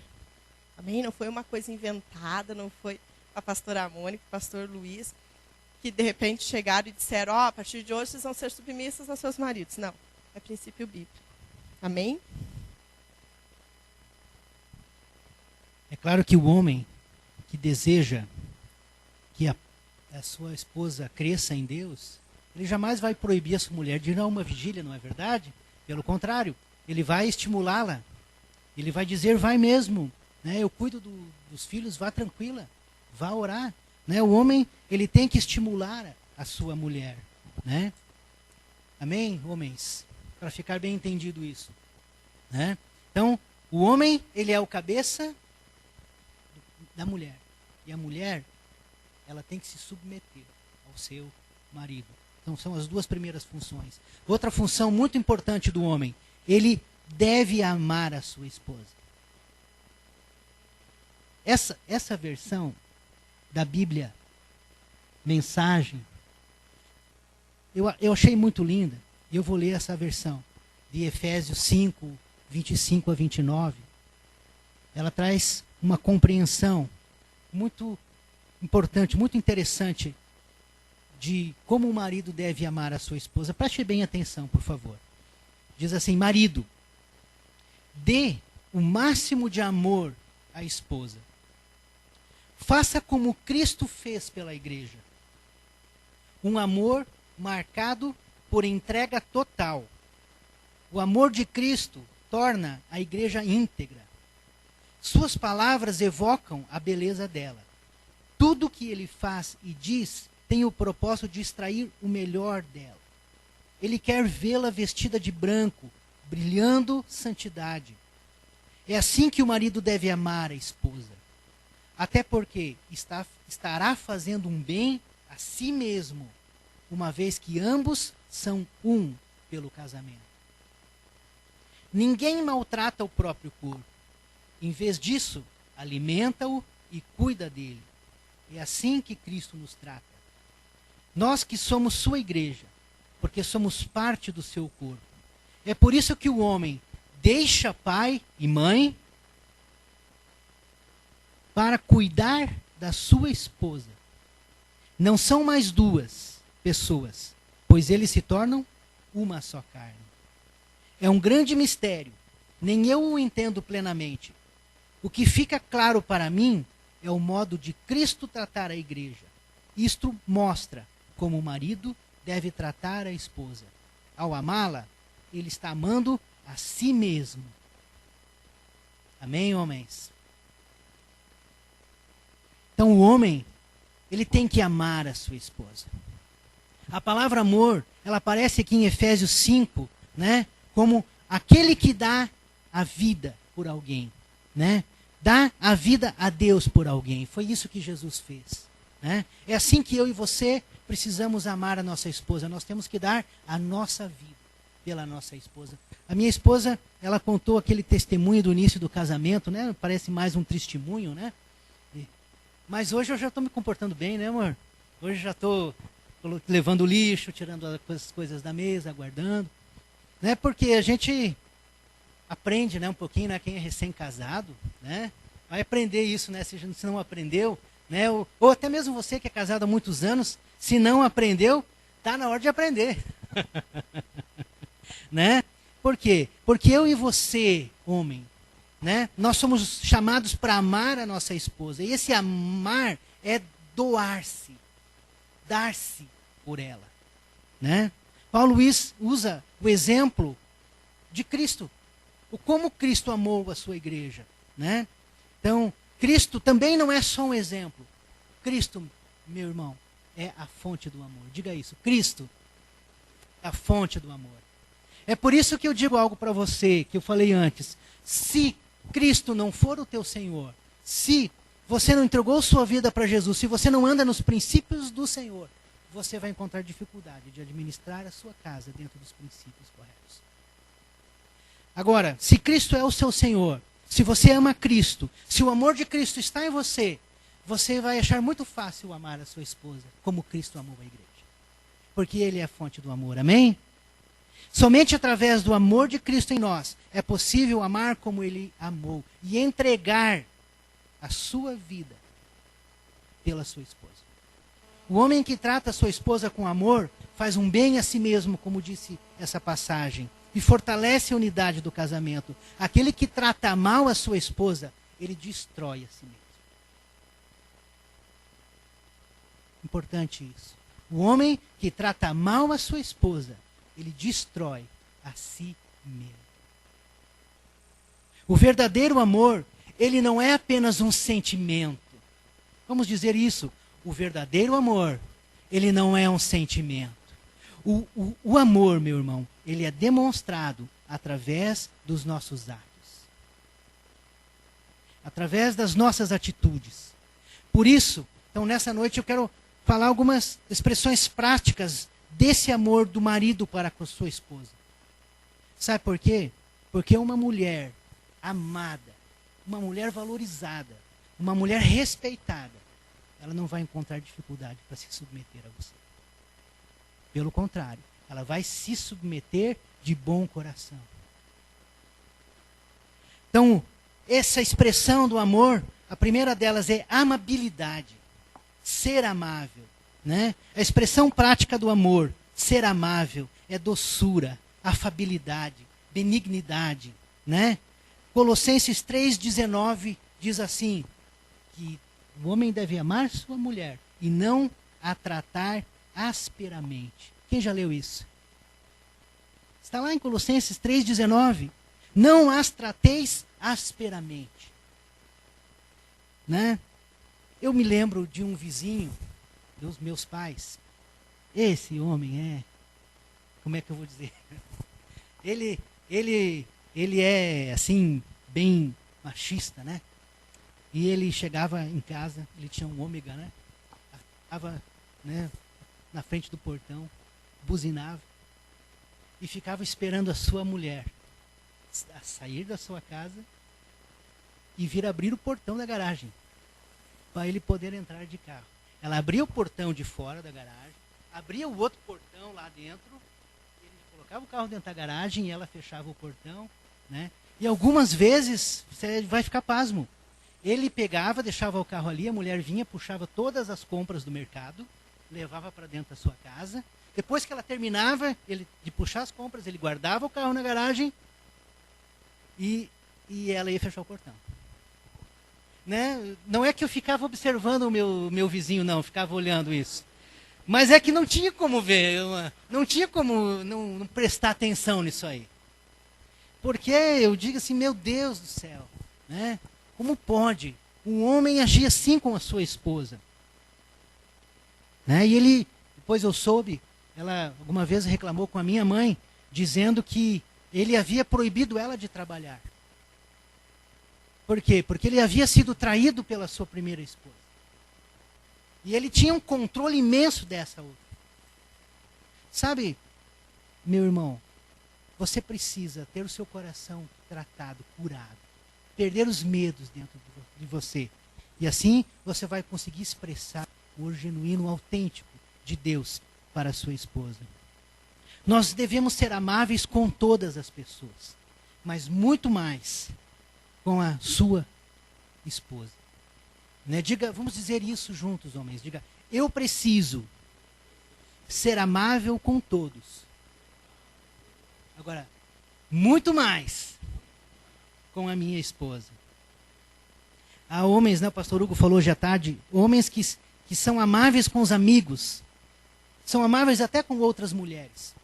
Amém? Não foi uma coisa inventada, não foi a pastora Mônica, o pastor Luiz, que de repente chegaram e disseram, a partir de hoje vocês vão ser submissas aos seus maridos. Não, é princípio bíblico. Amém? É claro que o homem que deseja que a sua esposa cresça em Deus, ele jamais vai proibir a sua mulher de ir a uma vigília, não é verdade? Pelo contrário, ele vai estimulá-la. Ele vai dizer, vai mesmo, né? Eu cuido dos filhos, vá tranquila, vá orar. Né? O homem, ele tem que estimular a sua mulher. Né? Amém, homens? Para ficar bem entendido isso. Né? Então, o homem, ele é o cabeça da mulher. E a mulher, ela tem que se submeter ao seu marido. Então, são as duas primeiras funções. Outra função muito importante do homem, ele deve amar a sua esposa. Essa versão da Bíblia, mensagem, eu achei muito linda. E eu vou ler essa versão de Efésios 5, 25 a 29. Ela traz uma compreensão muito importante, muito interessante de como o marido deve amar a sua esposa. Preste bem atenção, por favor. Diz assim, marido, dê o máximo de amor à esposa. Faça como Cristo fez pela igreja. Um amor marcado por entrega total. O amor de Cristo torna a igreja íntegra. Suas palavras evocam a beleza dela. Tudo que ele faz e diz tem o propósito de extrair o melhor dela. Ele quer vê-la vestida de branco, brilhando santidade. É assim que o marido deve amar a esposa. Até porque estará fazendo um bem a si mesmo, uma vez que ambos são um pelo casamento. Ninguém maltrata o próprio corpo. Em vez disso, alimenta-o e cuida dele. É assim que Cristo nos trata. Nós que somos sua igreja, porque somos parte do seu corpo. É por isso que o homem deixa pai e mãe para cuidar da sua esposa. Não são mais duas pessoas, pois eles se tornam uma só carne. É um grande mistério, nem eu o entendo plenamente. O que fica claro para mim é o modo de Cristo tratar a igreja. Isto mostra como o marido deve tratar a esposa. Ao amá-la, ele está amando a si mesmo. Amém, homens? Então o homem, ele tem que amar a sua esposa. A palavra amor, ela aparece aqui em Efésios 5, né? Como aquele que dá a vida por alguém, né? Dá a vida a Deus por alguém. Foi isso que Jesus fez, né? É assim que eu e você precisamos amar a nossa esposa. Nós temos que dar a nossa vida pela nossa esposa. A minha esposa, ela contou aquele testemunho do início do casamento, né? Parece mais um testemunho, né? Mas hoje eu já estou me comportando bem, né, amor? Hoje já estou levando o lixo, tirando as coisas da mesa, guardando. Né? Porque a gente aprende, né, um pouquinho, né, quem é recém-casado, né? Vai aprender isso, né? Se não aprendeu, né? Ou até mesmo você que é casado há muitos anos, se não aprendeu, está na hora de aprender. Né? Por quê? Porque eu e você, homem, né? Nós somos chamados para amar a nossa esposa. E esse amar é doar-se, dar-se por ela, né? Paulo usa o exemplo de Cristo. O como Cristo amou a sua igreja, né? Então, Cristo também não é só um exemplo. Cristo, meu irmão, é a fonte do amor. Diga isso. Cristo é a fonte do amor. É por isso que eu digo algo para você, que eu falei antes. Se Cristo não for o teu Senhor, se você não entregou sua vida para Jesus, se você não anda nos princípios do Senhor, você vai encontrar dificuldade de administrar a sua casa dentro dos princípios corretos. Agora, se Cristo é o seu Senhor, se você ama Cristo, se o amor de Cristo está em você, você vai achar muito fácil amar a sua esposa, como Cristo amou a igreja. Porque Ele é a fonte do amor, amém? Somente através do amor de Cristo em nós é possível amar como Ele amou e entregar a sua vida pela sua esposa. O homem que trata a sua esposa com amor faz um bem a si mesmo, como disse essa passagem, e fortalece a unidade do casamento. Aquele que trata mal a sua esposa, ele destrói a si mesmo. Importante isso. O homem que trata mal a sua esposa, ele destrói a si mesmo. O verdadeiro amor, ele não é apenas um sentimento. Vamos dizer isso. O verdadeiro amor, ele não é um sentimento. O amor, meu irmão, ele é demonstrado através dos nossos atos. Através das nossas atitudes. Por isso, então nessa noite eu quero falar algumas expressões práticas desse amor do marido para com a sua esposa. Sabe por quê? Porque uma mulher amada, uma mulher valorizada, uma mulher respeitada, ela não vai encontrar dificuldade para se submeter a você. Pelo contrário, ela vai se submeter de bom coração. Então, essa expressão do amor, a primeira delas é amabilidade. Ser amável, né? A expressão prática do amor, ser amável, é doçura, afabilidade, benignidade, né? Colossenses 3,19 diz assim, que o homem deve amar sua mulher e não a tratar asperamente. Quem já leu isso? Está lá em Colossenses 3,19. Não as trateis asperamente. Né? Eu me lembro de um vizinho dos meus pais. Esse homem é... Como é que eu vou dizer? Ele é, assim, bem machista, né? E ele chegava em casa, ele tinha um ômega, né? Estava, né, na frente do portão, buzinava e ficava esperando a sua mulher a sair da sua casa e vir abrir o portão da garagem para ele poder entrar de carro. Ela abria o portão de fora da garagem, abria o outro portão lá dentro, ele colocava o carro dentro da garagem e ela fechava o portão, né? E algumas vezes, você vai ficar pasmo, ele pegava, deixava o carro ali, a mulher vinha, puxava todas as compras do mercado, levava para dentro da sua casa. Depois que ela terminava de puxar as compras, ele guardava o carro na garagem e ela ia fechar o portão. Né? Não é que eu ficava observando o meu vizinho, não, ficava olhando isso. Mas é que não tinha como ver, não tinha como não prestar atenção nisso aí. Porque eu digo assim, meu Deus do céu, né? Como pode um homem agir assim com a sua esposa? Né? E depois eu soube, ela alguma vez reclamou com a minha mãe, dizendo que ele havia proibido ela de trabalhar. Por quê? Porque ele havia sido traído pela sua primeira esposa. E ele tinha um controle imenso dessa outra. Sabe, meu irmão, você precisa ter o seu coração tratado, curado. Perder os medos dentro de você. E assim você vai conseguir expressar o amor genuíno, o autêntico de Deus para a sua esposa. Nós devemos ser amáveis com todas as pessoas, mas muito mais com a sua esposa. Né? Diga, vamos dizer isso juntos, homens. Diga, eu preciso ser amável com todos. Agora, muito mais com a minha esposa. Há homens, né, o pastor Hugo falou hoje à tarde, homens que são amáveis com os amigos, são amáveis até com outras mulheres,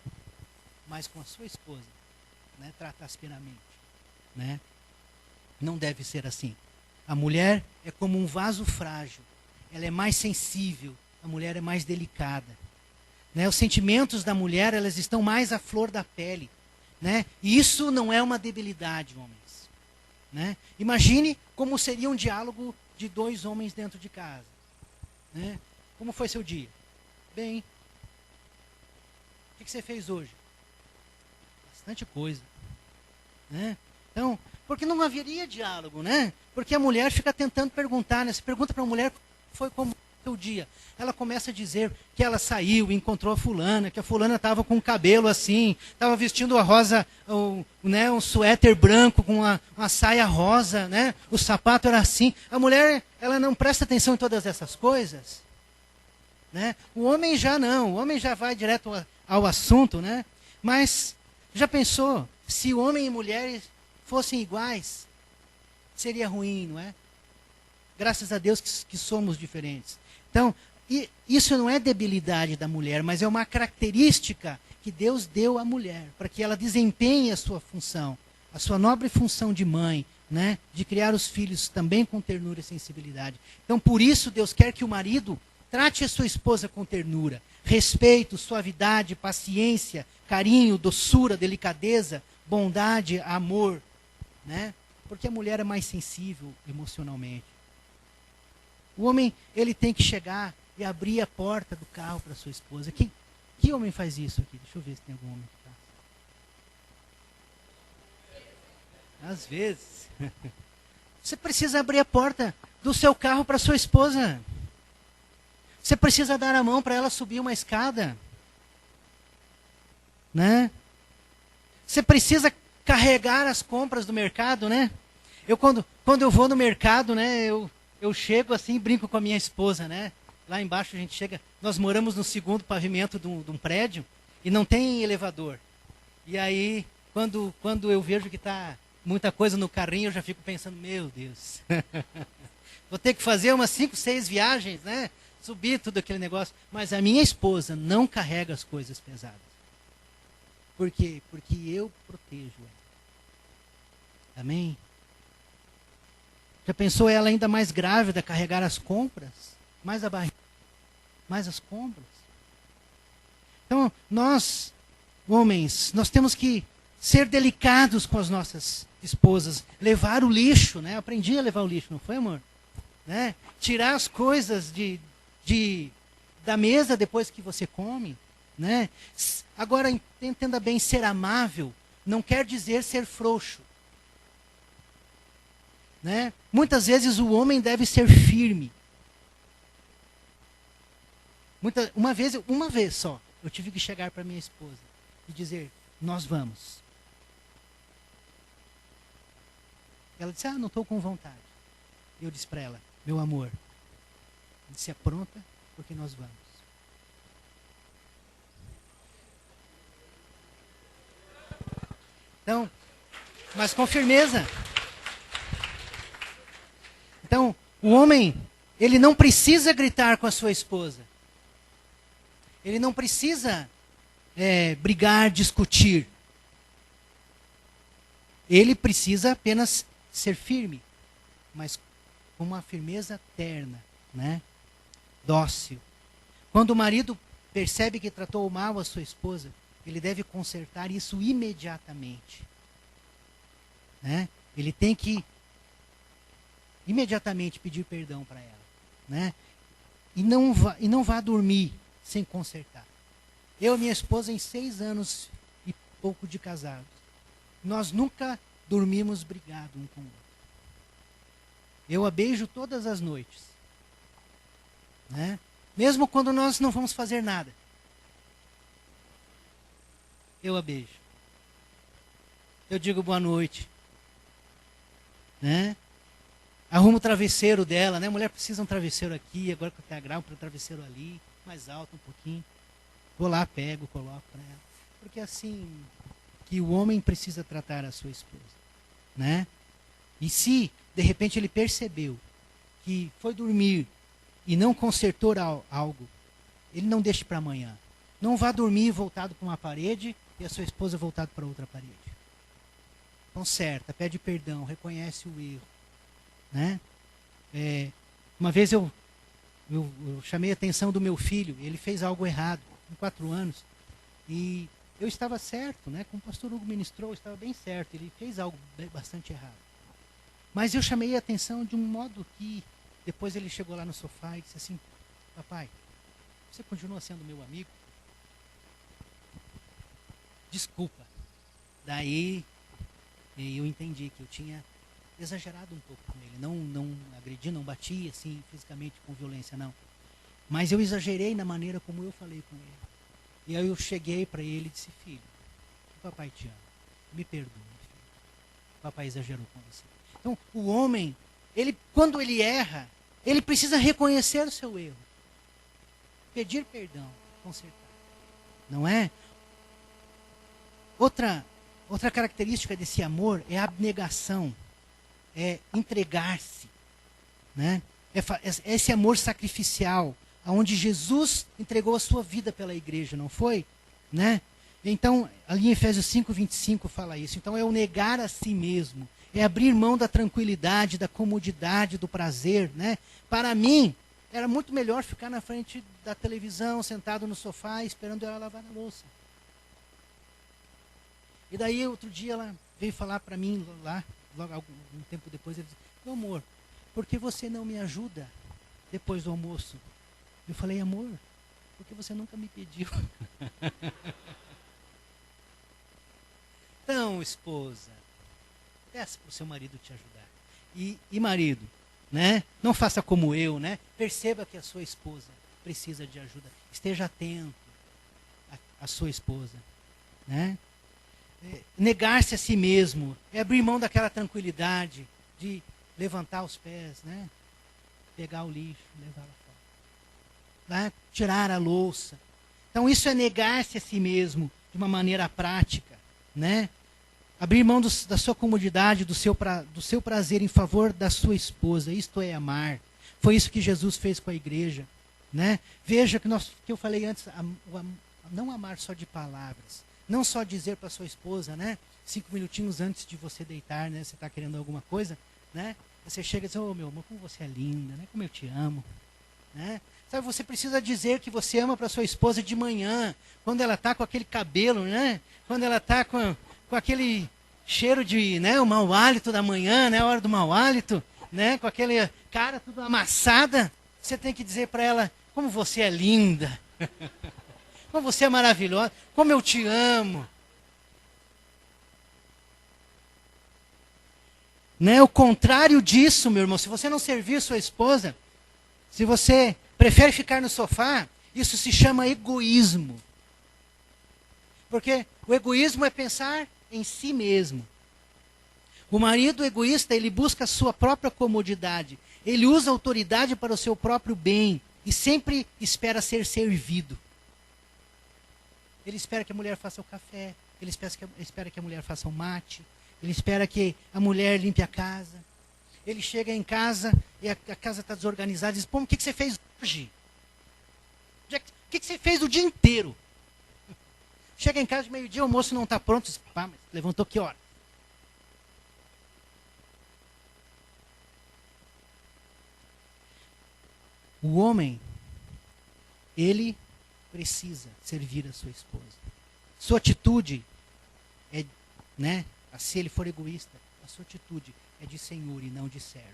mas com a sua esposa, né, trata asperamente, né? Não deve ser assim. A mulher é como um vaso frágil, ela é mais sensível, a mulher é mais delicada, né? Os sentimentos da mulher, elas estão mais à flor da pele, né? E isso não é uma debilidade, homens, né? Imagine como seria um diálogo de dois homens dentro de casa, né? Como foi seu dia? Bem. O que você fez hoje? Bastante coisa, né? Então, porque não haveria diálogo, né? Porque a mulher fica tentando perguntar, né? Você pergunta para a mulher, foi como o dia? Ela começa a dizer que ela saiu, encontrou a fulana, que a fulana estava com o cabelo assim, estava vestindo a rosa, né, um suéter branco com uma saia rosa, né? O sapato era assim. A mulher, ela não presta atenção em todas essas coisas, né? O homem já não, o homem já vai direto ao assunto, né? Mas já pensou, se homem e mulher fossem iguais, seria ruim, não é? Graças a Deus que somos diferentes. Então, isso não é debilidade da mulher, mas é uma característica que Deus deu à mulher, para que ela desempenhe a sua função, a sua nobre função de mãe, né? De criar os filhos também com ternura e sensibilidade. Então, por isso, Deus quer que o marido trate a sua esposa com ternura, respeito, suavidade, paciência, carinho, doçura, delicadeza, bondade, amor, né? Porque a mulher é mais sensível emocionalmente. O homem, ele tem que chegar e abrir a porta do carro para sua esposa. Que homem faz isso aqui? Deixa eu ver se tem algum homem que faz. Às vezes. Você precisa abrir a porta do seu carro para sua esposa. Você precisa dar a mão para ela subir uma escada, né? Você precisa carregar as compras do mercado, né? Eu quando eu vou no mercado, né? Eu chego assim, brinco com a minha esposa, né? Lá embaixo a gente chega, nós moramos no segundo pavimento de um prédio e não tem elevador. E aí, quando eu vejo que está muita coisa no carrinho, eu já fico pensando, meu Deus, vou ter que fazer umas 5, 6 viagens, né? Subir tudo aquele negócio. Mas a minha esposa não carrega as coisas pesadas. Por quê? Porque eu protejo ela. Amém? Já pensou ela ainda mais grávida carregar as compras? Mais a barriga? Mais as compras? Então, nós, homens, nós temos que ser delicados com as nossas esposas. Levar o lixo, né? Aprendi a levar o lixo, não foi, amor? Né? Tirar as coisas da mesa depois que você come, né? Agora, entenda bem, ser amável não quer dizer ser frouxo, né? Muitas vezes o homem deve ser firme. Uma vez só, eu tive que chegar para minha esposa e dizer, nós vamos. Ela disse, não estou com vontade. Eu disse para ela, meu amor, se apronta, porque nós vamos. Então, mas com firmeza. Então, o homem, ele não precisa gritar com a sua esposa. Ele não precisa brigar, discutir. Ele precisa apenas ser firme, mas com uma firmeza terna, né? Dócil. Quando o marido percebe que tratou mal a sua esposa, ele deve consertar isso imediatamente, né? Ele tem que imediatamente pedir perdão para ela, né? E não vá dormir sem consertar. Eu e minha esposa, em 6 anos e pouco de casados, nós nunca dormimos brigados um com o outro. Eu a beijo todas as noites, né? Mesmo quando nós não vamos fazer nada, eu a beijo. Eu digo boa noite, né? Arrumo o travesseiro dela, né? A mulher precisa de um travesseiro aqui, agora que eu tenho grau para o travesseiro ali, mais alto um pouquinho. Vou lá, pego, coloco para ela. Porque é assim que o homem precisa tratar a sua esposa, né? E se, de repente, ele percebeu que foi dormir e não consertou algo, ele não deixe para amanhã. Não vá dormir voltado para uma parede e a sua esposa voltada para outra parede. Conserta, pede perdão, reconhece o erro. Né? Uma vez eu chamei a atenção do meu filho, ele fez algo errado, com 4 anos, e eu estava certo, né? Como o pastor Hugo ministrou, eu estava bem certo, ele fez algo bastante errado. Mas eu chamei a atenção de um modo que, depois ele chegou lá no sofá e disse assim, papai, você continua sendo meu amigo? Desculpa. Daí eu entendi que eu tinha exagerado um pouco com ele. Não agredi, não bati assim fisicamente com violência, não. Mas eu exagerei na maneira como eu falei com ele. E aí eu cheguei para ele e disse, filho, o papai te ama. Me perdoe, filho. O papai exagerou com você. Então, o homem, quando ele erra, ele precisa reconhecer o seu erro. Pedir perdão, consertar. Não é? Outra característica desse amor é a abnegação. É entregar-se. Né? Esse amor sacrificial, onde Jesus entregou a sua vida pela igreja, não foi? Né? Então, ali em Efésios 5:25 fala isso. Então, é o negar a si mesmo. É abrir mão da tranquilidade, da comodidade, do prazer. Né? Para mim, era muito melhor ficar na frente da televisão, sentado no sofá, esperando ela lavar a louça. E daí, outro dia, ela veio falar para mim, logo algum tempo depois, ele disse, meu amor, por que você não me ajuda depois do almoço? Eu falei, amor, porque você nunca me pediu. Então, esposa, peça para o seu marido te ajudar. E marido, né? Não faça como eu, né? Perceba que a sua esposa precisa de ajuda. Esteja atento à sua esposa, né? Negar-se a si mesmo, é abrir mão daquela tranquilidade de levantar os pés, né? Pegar o lixo, levar lá fora, né? Tirar a louça. Então isso é negar-se a si mesmo de uma maneira prática, né? Abrir mão da sua comodidade, do seu prazer em favor da sua esposa. Isto é amar. Foi isso que Jesus fez com a igreja, né? Veja que eu falei antes, não amar só de palavras. Não só dizer para sua esposa, né? 5 minutinhos antes de você deitar, né? Você está querendo alguma coisa, né? Você chega e diz, meu amor, como você é linda, né? Como eu te amo, né? Sabe, você precisa dizer que você ama para sua esposa de manhã, quando ela está com aquele cabelo, né? Quando ela está com aquele cheiro de, né? O mau hálito da manhã, né? A hora do mau hálito, né? Com aquele cara tudo amassada, você tem que dizer para ela, como você é linda. Como você é maravilhosa, como eu te amo. Né? O contrário disso, meu irmão, se você não servir sua esposa, se você prefere ficar no sofá, isso se chama egoísmo. Porque o egoísmo é pensar em si mesmo. O marido egoísta, ele busca a sua própria comodidade. Ele usa a autoridade para o seu próprio bem e sempre espera ser servido. Ele espera que a mulher faça o café, ele espera que a mulher faça o mate, ele espera que a mulher limpe a casa. Ele chega em casa e a casa está desorganizada e diz, pô, o que você fez hoje? O que você fez o dia inteiro? Chega em casa de meio-dia, o almoço não está pronto, diz, pá, mas levantou que hora? O homem, ele precisa servir a sua esposa. Sua atitude é, né, se ele for egoísta, a sua atitude é de senhor e não de servo.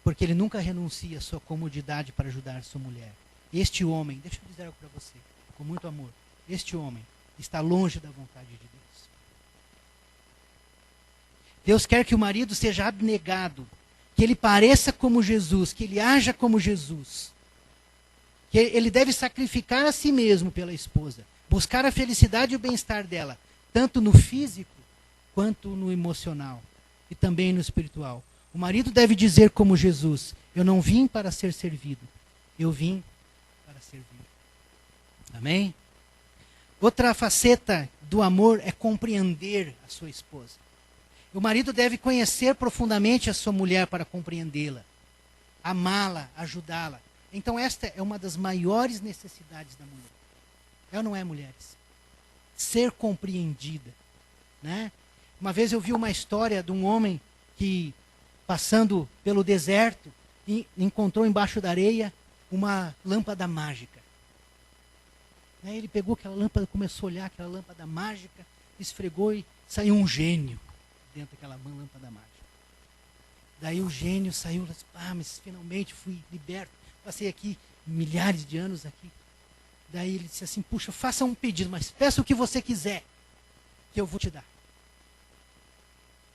Porque ele nunca renuncia à sua comodidade para ajudar sua mulher. Este homem, deixa eu dizer algo para você, com muito amor, este homem está longe da vontade de Deus. Deus quer que o marido seja abnegado, que ele pareça como Jesus, que ele haja como Jesus. Que ele deve sacrificar a si mesmo pela esposa, buscar a felicidade e o bem-estar dela, tanto no físico quanto no emocional e também no espiritual. O marido deve dizer como Jesus, eu não vim para ser servido, eu vim para servir. Amém? Outra faceta do amor é compreender a sua esposa. O marido deve conhecer profundamente a sua mulher para compreendê-la, amá-la, ajudá-la. Então esta é uma das maiores necessidades da mulher. É ou não é, mulheres? Ser compreendida, né? Uma vez eu vi uma história de um homem que, passando pelo deserto, encontrou embaixo da areia uma lâmpada mágica. Ele pegou aquela lâmpada, começou a olhar aquela lâmpada mágica, esfregou e saiu um gênio dentro daquela lâmpada mágica. Daí o gênio saiu e disse, mas finalmente fui liberto. Passei aqui milhares de anos aqui. Daí ele disse assim, puxa, faça um pedido, mas peça o que você quiser, que eu vou te dar.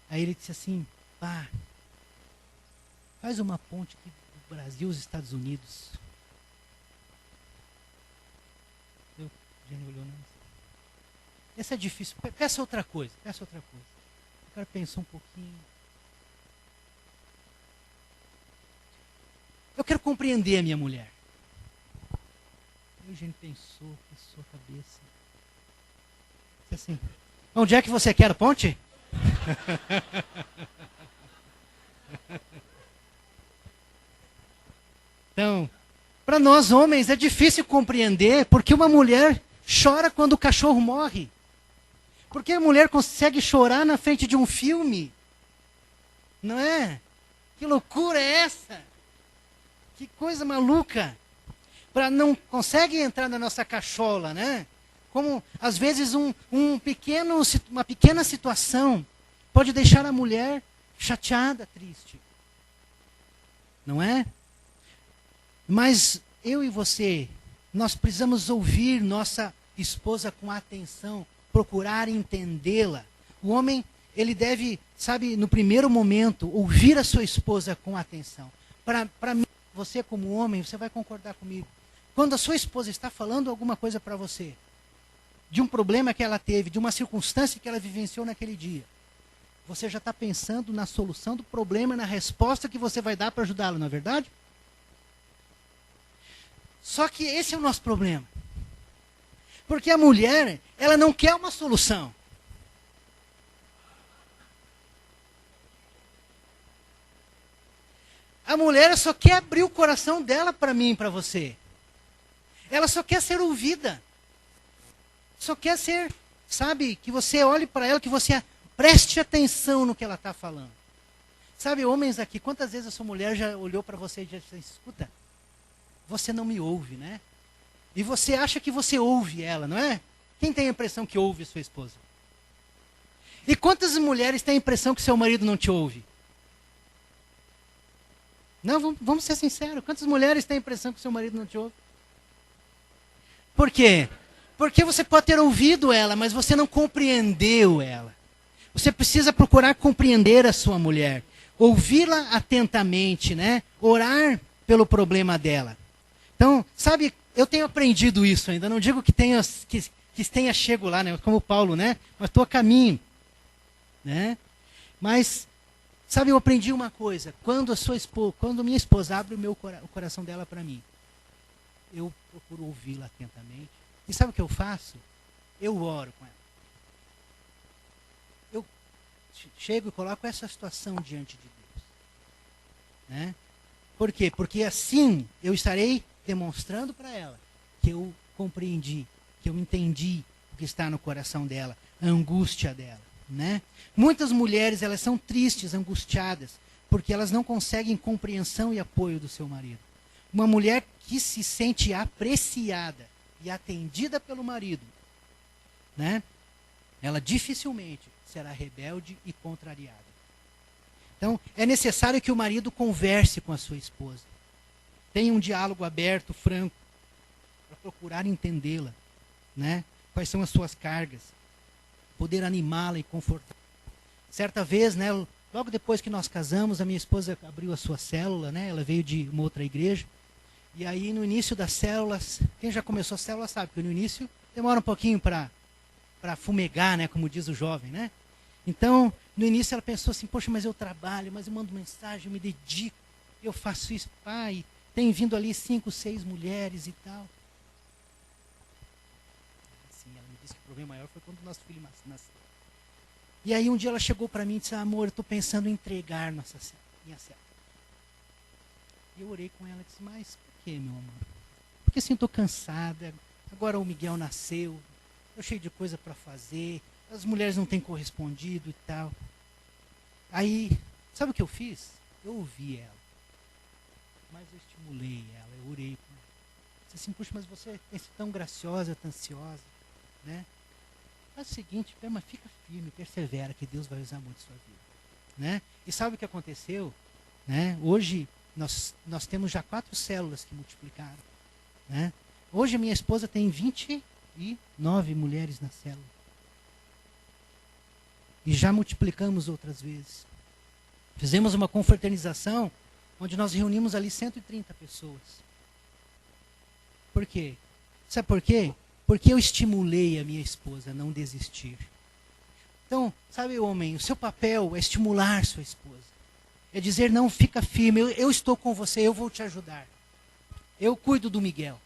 Aí ele disse assim, faz uma ponte aqui do Brasil aos Estados Unidos. O gênio olhou, não. Essa é difícil, peça outra coisa, peça outra coisa. O cara pensou um pouquinho. Eu quero compreender a minha mulher. O gênio pensou a cabeça. Disse assim, onde é que você quer a ponte? Então, para nós homens é difícil compreender porque uma mulher chora quando o cachorro morre. Porque a mulher consegue chorar na frente de um filme. Não é? Que loucura é essa? Que coisa maluca. Não consegue entrar na nossa cachola, né? Como, às vezes, uma pequena situação pode deixar a mulher chateada, triste. Não é? Mas eu e você, nós precisamos ouvir nossa esposa com atenção, procurar entendê-la. O homem, ele deve, no primeiro momento, ouvir a sua esposa com atenção. Para mim, você como homem, você vai concordar comigo. Quando a sua esposa está falando alguma coisa para você, de um problema que ela teve, de uma circunstância que ela vivenciou naquele dia, você já está pensando na solução do problema, na resposta que você vai dar para ajudá-lo, não é verdade? Só que esse é o nosso problema. Porque a mulher, ela não quer uma solução. A mulher só quer abrir o coração dela para mim e para você. Ela só quer ser ouvida. Só quer ser, que você olhe para ela, que você preste atenção no que ela está falando. Homens aqui, quantas vezes a sua mulher já olhou para você e disse, escuta, você não me ouve, né? E você acha que você ouve ela, não é? Quem tem a impressão que ouve a sua esposa? E quantas mulheres têm a impressão que seu marido não te ouve? Não, vamos ser sinceros. Quantas mulheres têm a impressão que seu marido não te ouve? Por quê? Porque você pode ter ouvido ela, mas você não compreendeu ela. Você precisa procurar compreender a sua mulher. Ouvi-la atentamente, né? Orar pelo problema dela. Então, eu tenho aprendido isso ainda. Não digo que tenha chego lá, né? Como Paulo, né? Mas estou a caminho. Né? Mas, eu aprendi uma coisa. Quando minha esposa abre o coração dela para mim, eu procuro ouvi-la atentamente. E sabe o que eu faço? Eu oro com ela. Eu chego e coloco essa situação diante de Deus. Né? Por quê? Porque assim eu estarei demonstrando para ela que eu compreendi, que eu entendi o que está no coração dela, a angústia dela. Né? Muitas mulheres, elas são tristes, angustiadas, porque elas não conseguem compreensão e apoio do seu marido. Uma mulher que se sente apreciada e atendida pelo marido, né? Ela dificilmente será rebelde e contrariada. Então, é necessário que o marido converse com a sua esposa. Tenha um diálogo aberto, franco, para procurar entendê-la, né? Quais são as suas cargas, poder animá-la e confortá-la. Certa vez, né, logo depois que nós casamos, a minha esposa abriu a sua célula, né? Ela veio de uma outra igreja. E aí, no início das células, quem já começou a célula sabe que no início demora um pouquinho para fumegar, né, como diz o jovem, né? Então, no início ela pensou assim, poxa, mas eu trabalho, mas eu mando mensagem, eu me dedico, eu faço isso, pai, tem vindo ali 5, 6 mulheres e tal. Assim, ela me disse que o problema maior foi quando o nosso filho nasceu. E aí um dia ela chegou para mim e disse, amor, eu estou pensando em entregar minha célula. E eu orei com ela e disse, mas por quê, meu amor? Porque assim, eu estou cansada, agora o Miguel nasceu, estou cheio de coisa para fazer, as mulheres não têm correspondido e tal. Aí, sabe o que eu fiz? Eu ouvi ela, mas eu estimulei ela, eu orei com ela. Disse assim, puxa, mas você é tão graciosa, tão ansiosa, né? Faz o seguinte, mas fica firme, persevera, que Deus vai usar muito a sua vida, né? E sabe o que aconteceu? Né? Hoje, nós temos já 4 células que multiplicaram, né? Hoje a minha esposa tem 29 mulheres na célula. E já multiplicamos outras vezes. Fizemos uma confraternização, onde nós reunimos ali 130 pessoas. Por quê? Sabe por quê? Porque eu estimulei a minha esposa a não desistir. Então, sabe, homem, o seu papel é estimular sua esposa. É dizer, não, fica firme, eu estou com você, eu vou te ajudar. Eu cuido do Miguel.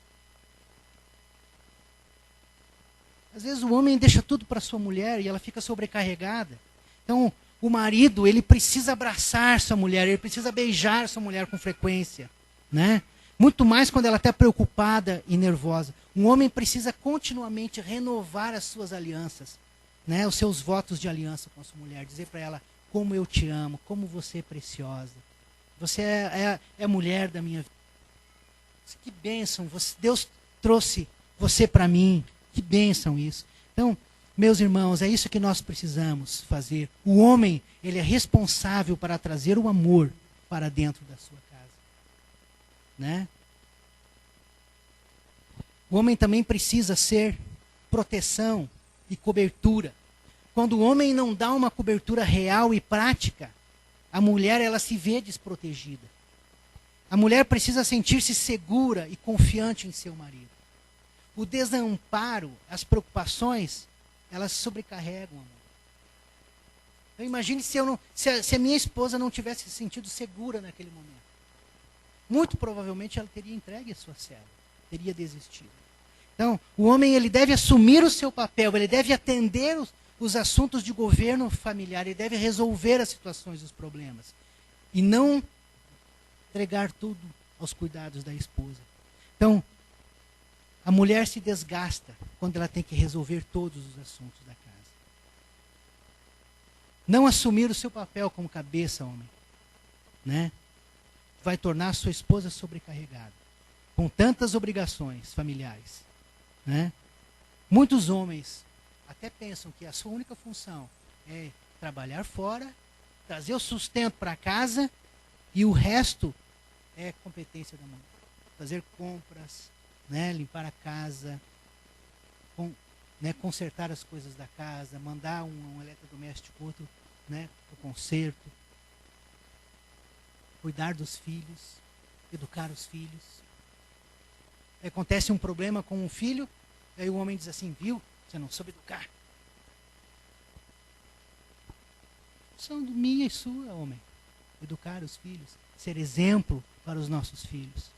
Às vezes o homem deixa tudo para sua mulher e ela fica sobrecarregada. Então, o marido, ele precisa abraçar sua mulher, ele precisa beijar sua mulher com frequência, né? Muito mais quando ela está preocupada e nervosa. Um homem precisa continuamente renovar as suas alianças, né? Os seus votos de aliança com a sua mulher. Dizer para ela, como eu te amo, como você é preciosa. Você é a mulher da minha vida. Que bênção, Deus trouxe você para mim. Que bênção isso. Então, meus irmãos, é isso que nós precisamos fazer. O homem, ele é responsável para trazer o amor para dentro da sua casa. Né? O homem também precisa ser proteção e cobertura. Quando o homem não dá uma cobertura real e prática, a mulher ela se vê desprotegida. A mulher precisa sentir-se segura e confiante em seu marido. O desamparo, as preocupações, elas sobrecarregam, amor. Então imagine se a minha esposa não tivesse se sentido segura naquele momento. Muito provavelmente ela teria entregue a sua célula, teria desistido. Então, o homem ele deve assumir o seu papel, ele deve atender os assuntos de governo familiar, ele deve resolver as situações, os problemas. E não entregar tudo aos cuidados da esposa. Então, a mulher se desgasta quando ela tem que resolver todos os assuntos da casa. Não assumir o seu papel como cabeça, homem, né? Vai tornar a sua esposa sobrecarregada, com tantas obrigações familiares, né? Muitos homens até pensam que a sua única função é trabalhar fora, trazer o sustento para casa e o resto é competência da mulher. Fazer compras, né, limpar a casa, consertar as coisas da casa, mandar um eletrodoméstico outro, né, para o conserto, cuidar dos filhos, educar os filhos. Acontece um problema com um filho, aí o homem diz assim, viu, você não soube educar. São minha e sua, homem. Educar os filhos, ser exemplo para os nossos filhos,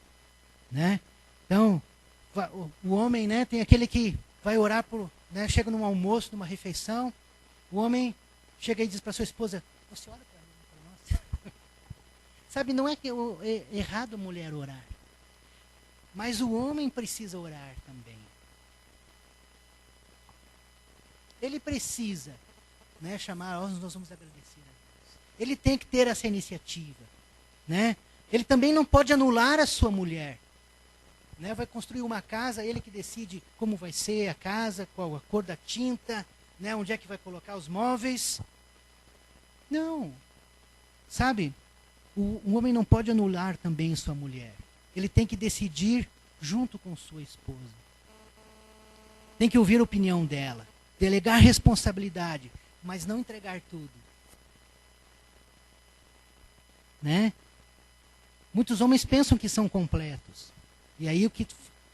né? Então, o homem, né, tem aquele que vai orar por, né, chega num almoço, numa refeição, o homem chega e diz para sua esposa, você ora para mim, para nós? Sabe, não é que é errado a mulher orar, mas o homem precisa orar também. Ele precisa, né, chamar, nós vamos agradecer a Deus. Ele tem que ter essa iniciativa, né? Ele também não pode anular a sua mulher. Né? Vai construir uma casa, ele que decide como vai ser a casa, qual a cor da tinta, né? Onde é que vai colocar os móveis. Não. Sabe, o homem não pode anular também sua mulher. Ele tem que decidir junto com sua esposa. Tem que ouvir a opinião dela, delegar responsabilidade, mas não entregar tudo. Né? Muitos homens pensam que são completos. E aí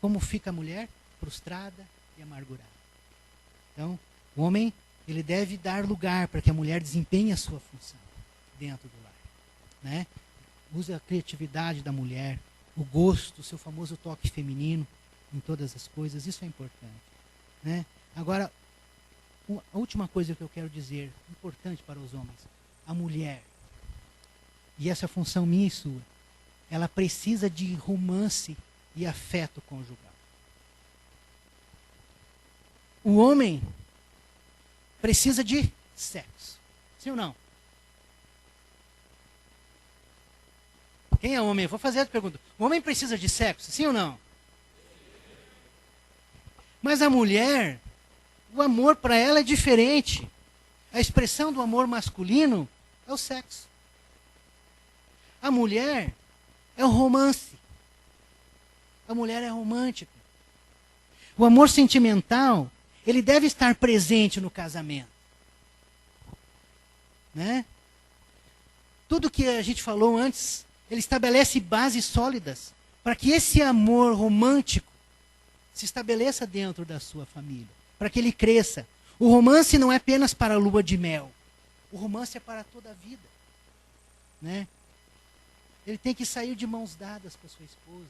como fica a mulher? Frustrada e amargurada. Então, o homem, ele deve dar lugar para que a mulher desempenhe a sua função dentro do lar. Né? Use a criatividade da mulher, o gosto, o seu famoso toque feminino em todas as coisas, isso é importante. Né? Agora, a última coisa que eu quero dizer, importante para os homens, a mulher, e essa função minha e sua, ela precisa de romance e afeto conjugal. O homem precisa de sexo. Sim ou não? Quem é homem? Eu vou fazer a pergunta. O homem precisa de sexo? Sim ou não? Mas a mulher, o amor para ela é diferente. A expressão do amor masculino é o sexo. A mulher é o romance. A mulher é romântica. O amor sentimental, ele deve estar presente no casamento. Né? Tudo que a gente falou antes, ele estabelece bases sólidas para que esse amor romântico se estabeleça dentro da sua família, para que ele cresça. O romance não é apenas para a lua de mel. O romance é para toda a vida. Né? Ele tem que sair de mãos dadas com a sua esposa.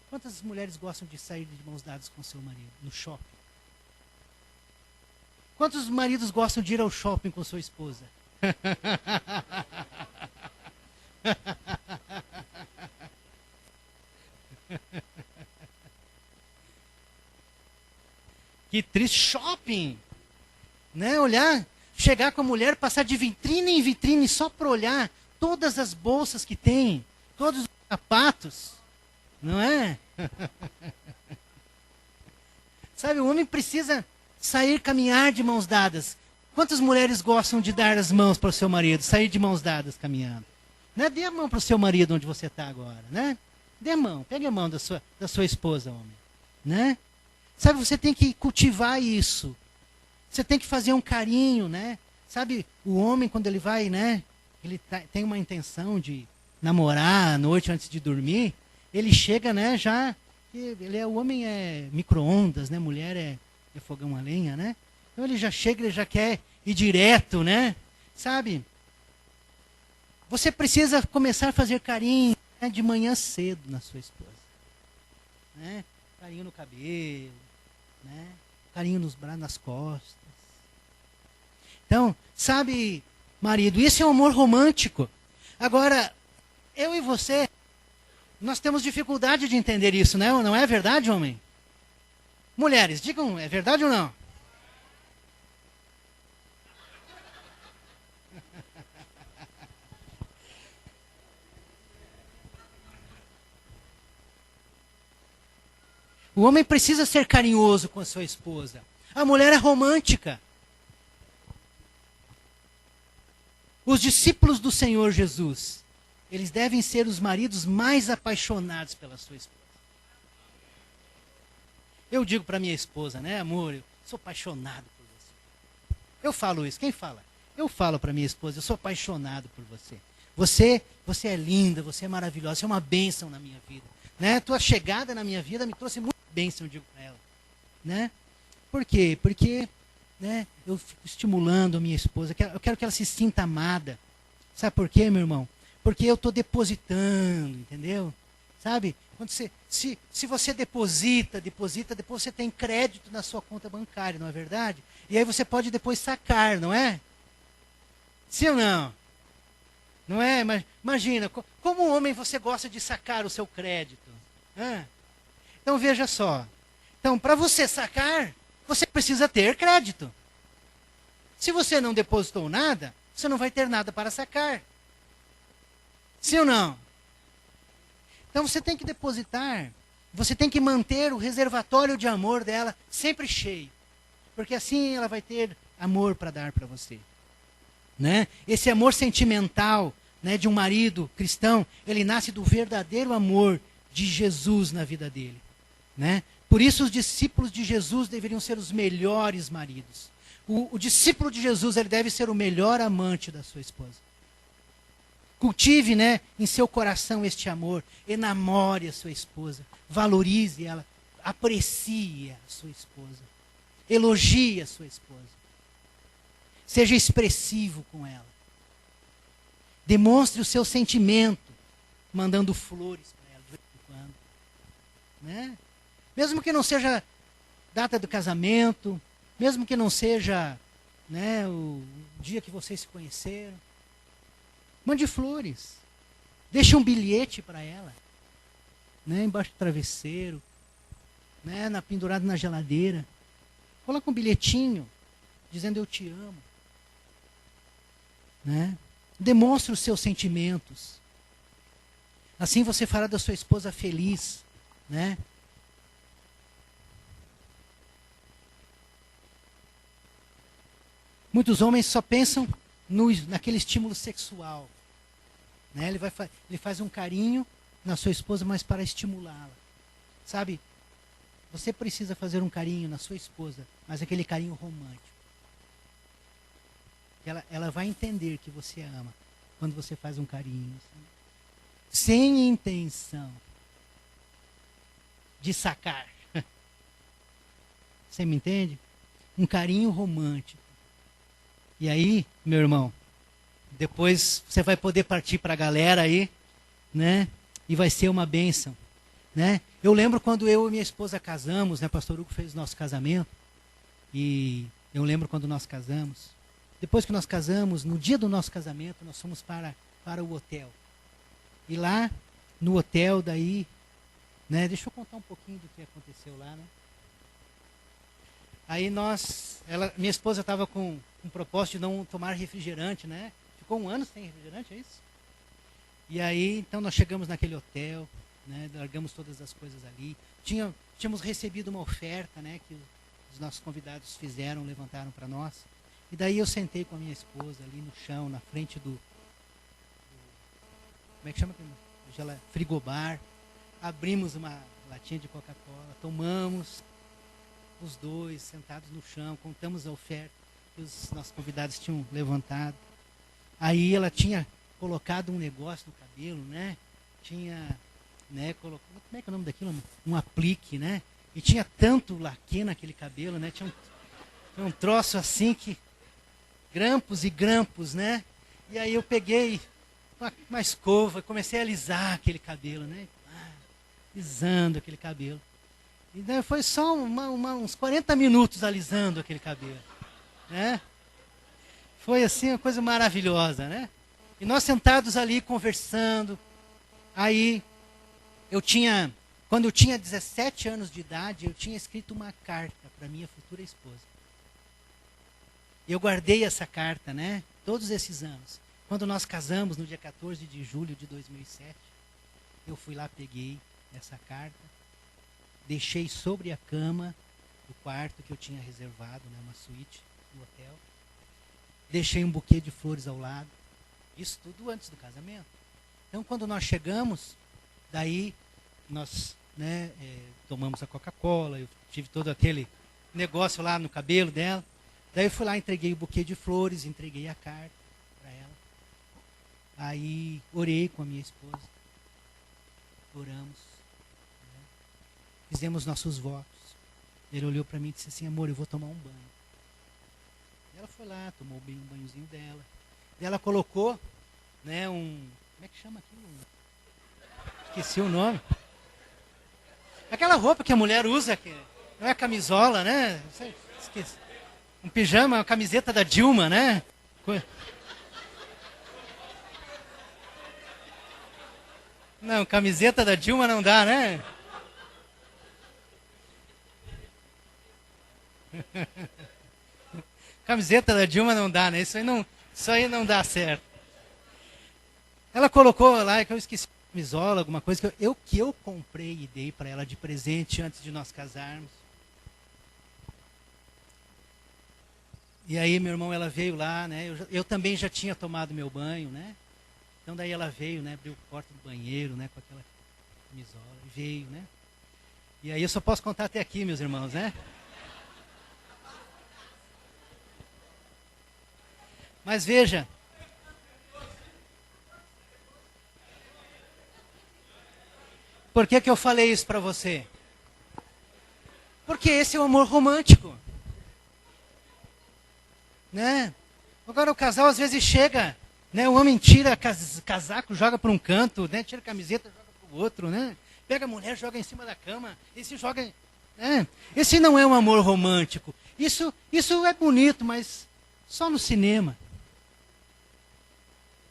Quantas mulheres gostam de sair de mãos dadas com seu marido no shopping? Quantos maridos gostam de ir ao shopping com sua esposa? Que triste shopping, né? Olhar, chegar com a mulher, passar de vitrine em vitrine só para olhar todas as bolsas que tem, todos os sapatos, não é? Sabe, o homem precisa sair, caminhar de mãos dadas. Quantas mulheres gostam de dar as mãos para o seu marido, sair de mãos dadas caminhando? Né? Dê a mão para o seu marido onde você está agora, né? Dê a mão, pegue a mão da sua esposa, homem, né? Sabe, você tem que cultivar isso. Você tem que fazer um carinho, né? Sabe, o homem quando ele vai, né? Ele tem uma intenção de namorar à noite antes de dormir, ele chega, né, já, o homem é micro-ondas, né? Mulher é fogão a lenha, né? Então ele já chega, ele já quer ir direto, né? Sabe? Você precisa começar a fazer carinho, né, de manhã cedo na sua esposa. Né? Carinho no cabelo, né? Carinho nos braços, nas costas. Então, sabe, marido, isso é um amor romântico. Agora, eu e você, nós temos dificuldade de entender isso, né? Não é verdade, homem? Mulheres, digam, é verdade ou não? O homem precisa ser carinhoso com a sua esposa. A mulher é romântica. Os discípulos do Senhor Jesus, eles devem ser os maridos mais apaixonados pela sua esposa. Eu digo para minha esposa, né, amor, eu sou apaixonado por você. Eu falo isso, quem fala? Eu falo para minha esposa, eu sou apaixonado por você. Você é linda, você é maravilhosa, você é uma bênção na minha vida. Né? Tua chegada na minha vida me trouxe muita bênção, eu digo para ela. Né? Por quê? Porque, né, eu fico estimulando a minha esposa, eu quero que ela se sinta amada. Sabe por quê, meu irmão? Porque eu estou depositando, entendeu? Sabe? Quando se você deposita, depois você tem crédito na sua conta bancária, não é verdade? E aí você pode depois sacar, não é? Sim ou não? Não é? Mas imagina, como homem você gosta de sacar o seu crédito? Então veja só. Então, para você sacar, você precisa ter crédito. Se você não depositou nada, você não vai ter nada para sacar. Sim ou não? Então você tem que depositar, você tem que manter o reservatório de amor dela sempre cheio. Porque assim ela vai ter amor para dar para você. Né? Esse amor sentimental, né, de um marido cristão, ele nasce do verdadeiro amor de Jesus na vida dele. Né? Por isso os discípulos de Jesus deveriam ser os melhores maridos. O discípulo de Jesus, ele deve ser o melhor amante da sua esposa. Cultive, né, em seu coração este amor. Enamore a sua esposa. Valorize ela. Aprecie a sua esposa. Elogie a sua esposa. Seja expressivo com ela. Demonstre o seu sentimento, mandando flores para ela de vez em quando. Né? Mesmo que não seja data do casamento, mesmo que não seja, né, o dia que vocês se conheceram, mande flores. Deixe um bilhete para ela. né, embaixo do travesseiro, né, pendurado na geladeira. Coloca um bilhetinho dizendo eu te amo. Né? Demonstre os seus sentimentos. Assim você fará da sua esposa feliz. Né? Muitos homens só pensam naquele estímulo sexual. Né? Ele faz um carinho na sua esposa, mas para estimulá-la. Sabe? Você precisa fazer um carinho na sua esposa, mas aquele carinho romântico. Ela vai entender que você ama quando você faz um carinho. Assim, sem intenção de sacar. Você me entende? Um carinho romântico. E aí, meu irmão, depois você vai poder partir para a galera aí, né? E vai ser uma bênção. Né? Eu lembro quando eu e minha esposa casamos, né? Pastor Hugo fez o nosso casamento. E eu lembro quando nós casamos. Depois que nós casamos, no dia do nosso casamento, nós fomos para o hotel. E lá, no hotel, daí, né? Deixa eu contar um pouquinho do que aconteceu lá, né? Aí minha esposa estava com um propósito de não tomar refrigerante, né? Ficou 1 ano sem refrigerante, é isso? E aí, então nós chegamos naquele hotel, né? Largamos todas as coisas ali. Tínhamos recebido uma oferta, né? Que os nossos convidados levantaram para nós. E daí eu sentei com a minha esposa ali no chão, na frente do como é que chama? Frigobar. Abrimos uma latinha de Coca-Cola, tomamos os dois sentados no chão, contamos a oferta que os nossos convidados tinham levantado. Aí ela tinha colocado um negócio no cabelo, né? Tinha, né, como é que é o nome daquilo? Um aplique, né? E tinha tanto laque naquele cabelo, né? Tinha um troço assim que grampos e grampos, né? E aí eu peguei uma escova, comecei a alisar aquele cabelo, né? Alisando aquele cabelo. E daí foi só uns 40 minutos alisando aquele cabelo, né? Foi assim uma coisa maravilhosa, né? E nós sentados ali conversando. Aí quando eu tinha 17 anos de idade, eu tinha escrito uma carta para minha futura esposa. E eu guardei essa carta, né? Todos esses anos. Quando nós casamos, no dia 14 de julho de 2007, eu fui lá, peguei essa carta, deixei sobre a cama do quarto que eu tinha reservado, né, uma suíte no hotel. Deixei um buquê de flores ao lado. Isso tudo antes do casamento. Então, quando nós chegamos, daí nós, né, tomamos a Coca-Cola, eu tive todo aquele negócio lá no cabelo dela. Daí eu fui lá, entreguei o buquê de flores, entreguei a carta para ela. Aí orei com a minha esposa. Oramos. Né? Fizemos nossos votos. Ele olhou para mim e disse assim: amor, eu vou tomar um banho. E ela foi lá, tomou bem um banhozinho dela. E ela colocou, né, como é que chama aquilo? Esqueci o nome. Aquela roupa que a mulher usa, que não é camisola, né? Esqueci. Um pijama, uma camiseta da Dilma, né? Não, camiseta da Dilma não dá, né? Camiseta da Dilma não dá, né? Isso aí não dá certo. Ela colocou lá, que eu esqueci, camisola, alguma coisa que eu comprei e dei para ela de presente antes de nós casarmos. E aí, meu irmão, ela veio lá, né? Eu também já tinha tomado meu banho, né? Então daí ela veio, né? Abriu a porta do banheiro, né? Com aquela camisola, e veio, né? E aí eu só posso contar até aqui, meus irmãos, né? Mas veja, por que eu falei isso para você? Porque esse é o amor romântico. Né? Agora o casal às vezes chega, né? O homem tira casaco, joga para um canto, né? Tira a camiseta, joga para o outro, né? Pega a mulher, joga em cima da cama, esse joga, né? Esse não é um amor romântico. Isso é bonito, mas só no cinema,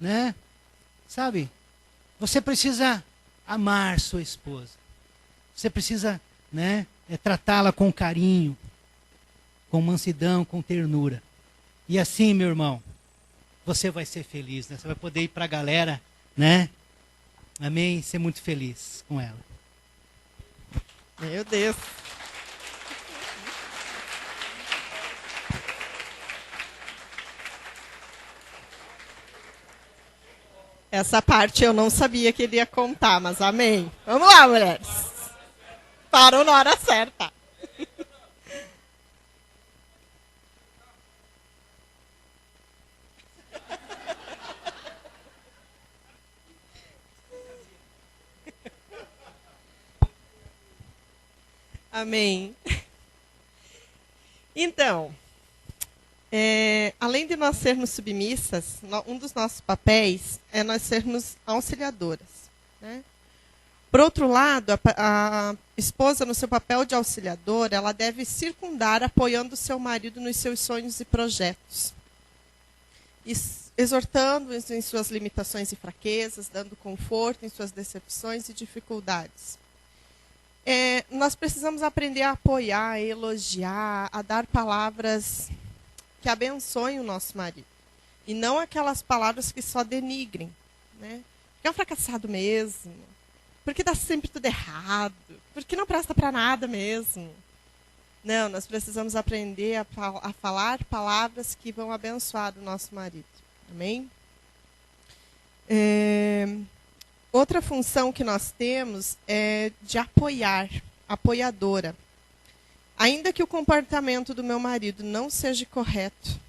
né? Sabe? Você precisa amar sua esposa. Você precisa, né, tratá-la com carinho, com mansidão, com ternura. E assim, meu irmão, você vai ser feliz, né? Você vai poder ir para a galera, né? Amém? Ser muito feliz com ela. Meu Deus. Essa parte eu não sabia que ele ia contar, mas amém. Vamos lá, mulheres. Parou na hora certa. Amém. Então, além de nós sermos submissas, um dos nossos papéis é nós sermos auxiliadoras, né? Por outro lado, a esposa, no seu papel de auxiliadora, ela deve circundar, apoiando o seu marido nos seus sonhos e projetos, exortando em suas limitações e fraquezas, dando conforto em suas decepções e dificuldades. Nós precisamos aprender a apoiar, a elogiar, a dar palavras que abençoem o nosso marido. E não aquelas palavras que só denigrem, né? Porque é um fracassado mesmo. Porque dá sempre tudo errado. Porque não presta para nada mesmo. Não, nós precisamos aprender a falar palavras que vão abençoar o nosso marido. Amém? Outra função que nós temos é de apoiar, apoiadora. Ainda que o comportamento do meu marido não seja correto,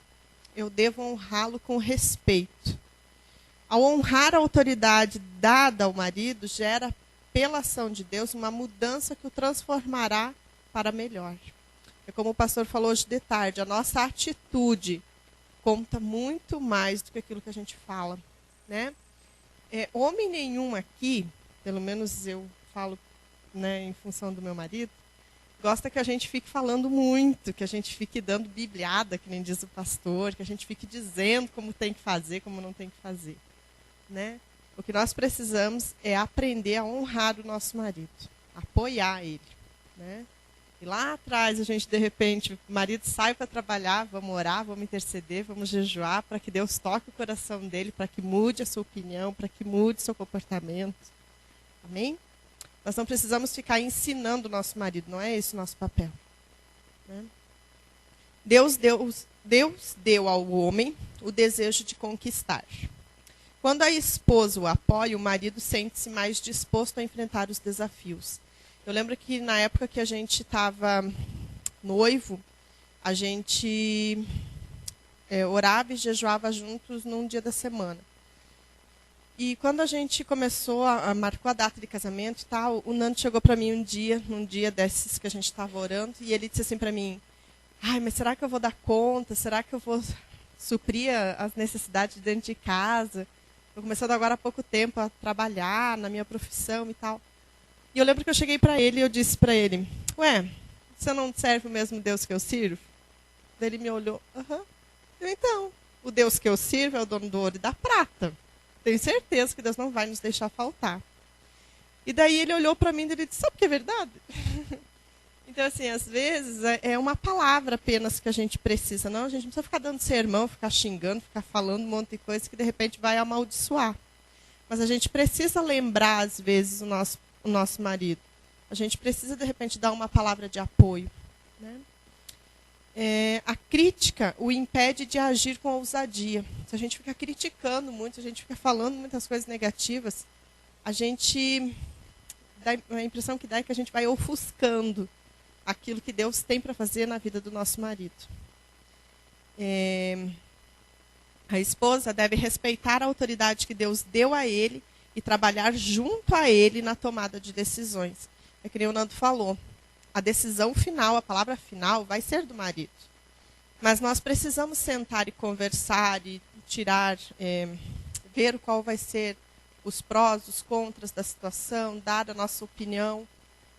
eu devo honrá-lo com respeito. Ao honrar a autoridade dada ao marido, gera, pela ação de Deus, uma mudança que o transformará para melhor. É como o pastor falou hoje de tarde, a nossa atitude conta muito mais do que aquilo que a gente fala, né? Homem nenhum aqui, pelo menos eu falo, né, em função do meu marido, gosta que a gente fique falando muito, que a gente fique dando bibliada, que nem diz o pastor, que a gente fique dizendo como tem que fazer, como não tem que fazer, né? O que nós precisamos é aprender a honrar o nosso marido, apoiar ele, né? E lá atrás, a gente, de repente, o marido sai para trabalhar, vamos orar, vamos interceder, vamos jejuar, para que Deus toque o coração dele, para que mude a sua opinião, para que mude o seu comportamento. Amém? Nós não precisamos ficar ensinando o nosso marido, não é esse o nosso papel, né? Deus deu ao homem o desejo de conquistar. Quando a esposa o apoia, o marido sente-se mais disposto a enfrentar os desafios. Eu lembro que na época que a gente estava noivo, a gente orava e jejuava juntos num dia da semana. E quando a gente começou marcou a data de casamento e tal, o Nando chegou para mim num dia desses que a gente estava orando, e ele disse assim para mim: ai, mas será que eu vou dar conta? Será que eu vou suprir as necessidades dentro de casa? Estou começando agora há pouco tempo a trabalhar na minha profissão e tal. E eu lembro que eu cheguei para ele e eu disse para ele: ué, você não serve o mesmo Deus que eu sirvo? Daí ele me olhou: aham. Então, o Deus que eu sirvo é o dono do ouro e da prata. Tenho certeza que Deus não vai nos deixar faltar. E daí ele olhou para mim e ele disse: sabe o que é verdade? Então, assim, às vezes é uma palavra apenas que a gente precisa. Não, a gente não precisa ficar dando sermão, ficar xingando, ficar falando um monte de coisa que de repente vai amaldiçoar. Mas a gente precisa lembrar, às vezes, o nosso marido. A gente precisa, de repente, dar uma palavra de apoio, né? A crítica o impede de agir com ousadia. Se a gente fica criticando muito, se a gente fica falando muitas coisas negativas, a impressão que dá é que a gente vai ofuscando aquilo que Deus tem para fazer na vida do nosso marido. A esposa deve respeitar a autoridade que Deus deu a ele e trabalhar junto a ele na tomada de decisões. É que nem o Nando falou. A decisão final, a palavra final, vai ser do marido. Mas nós precisamos sentar e conversar e tirar, ver qual vai ser os prós, os contras da situação, dar a nossa opinião.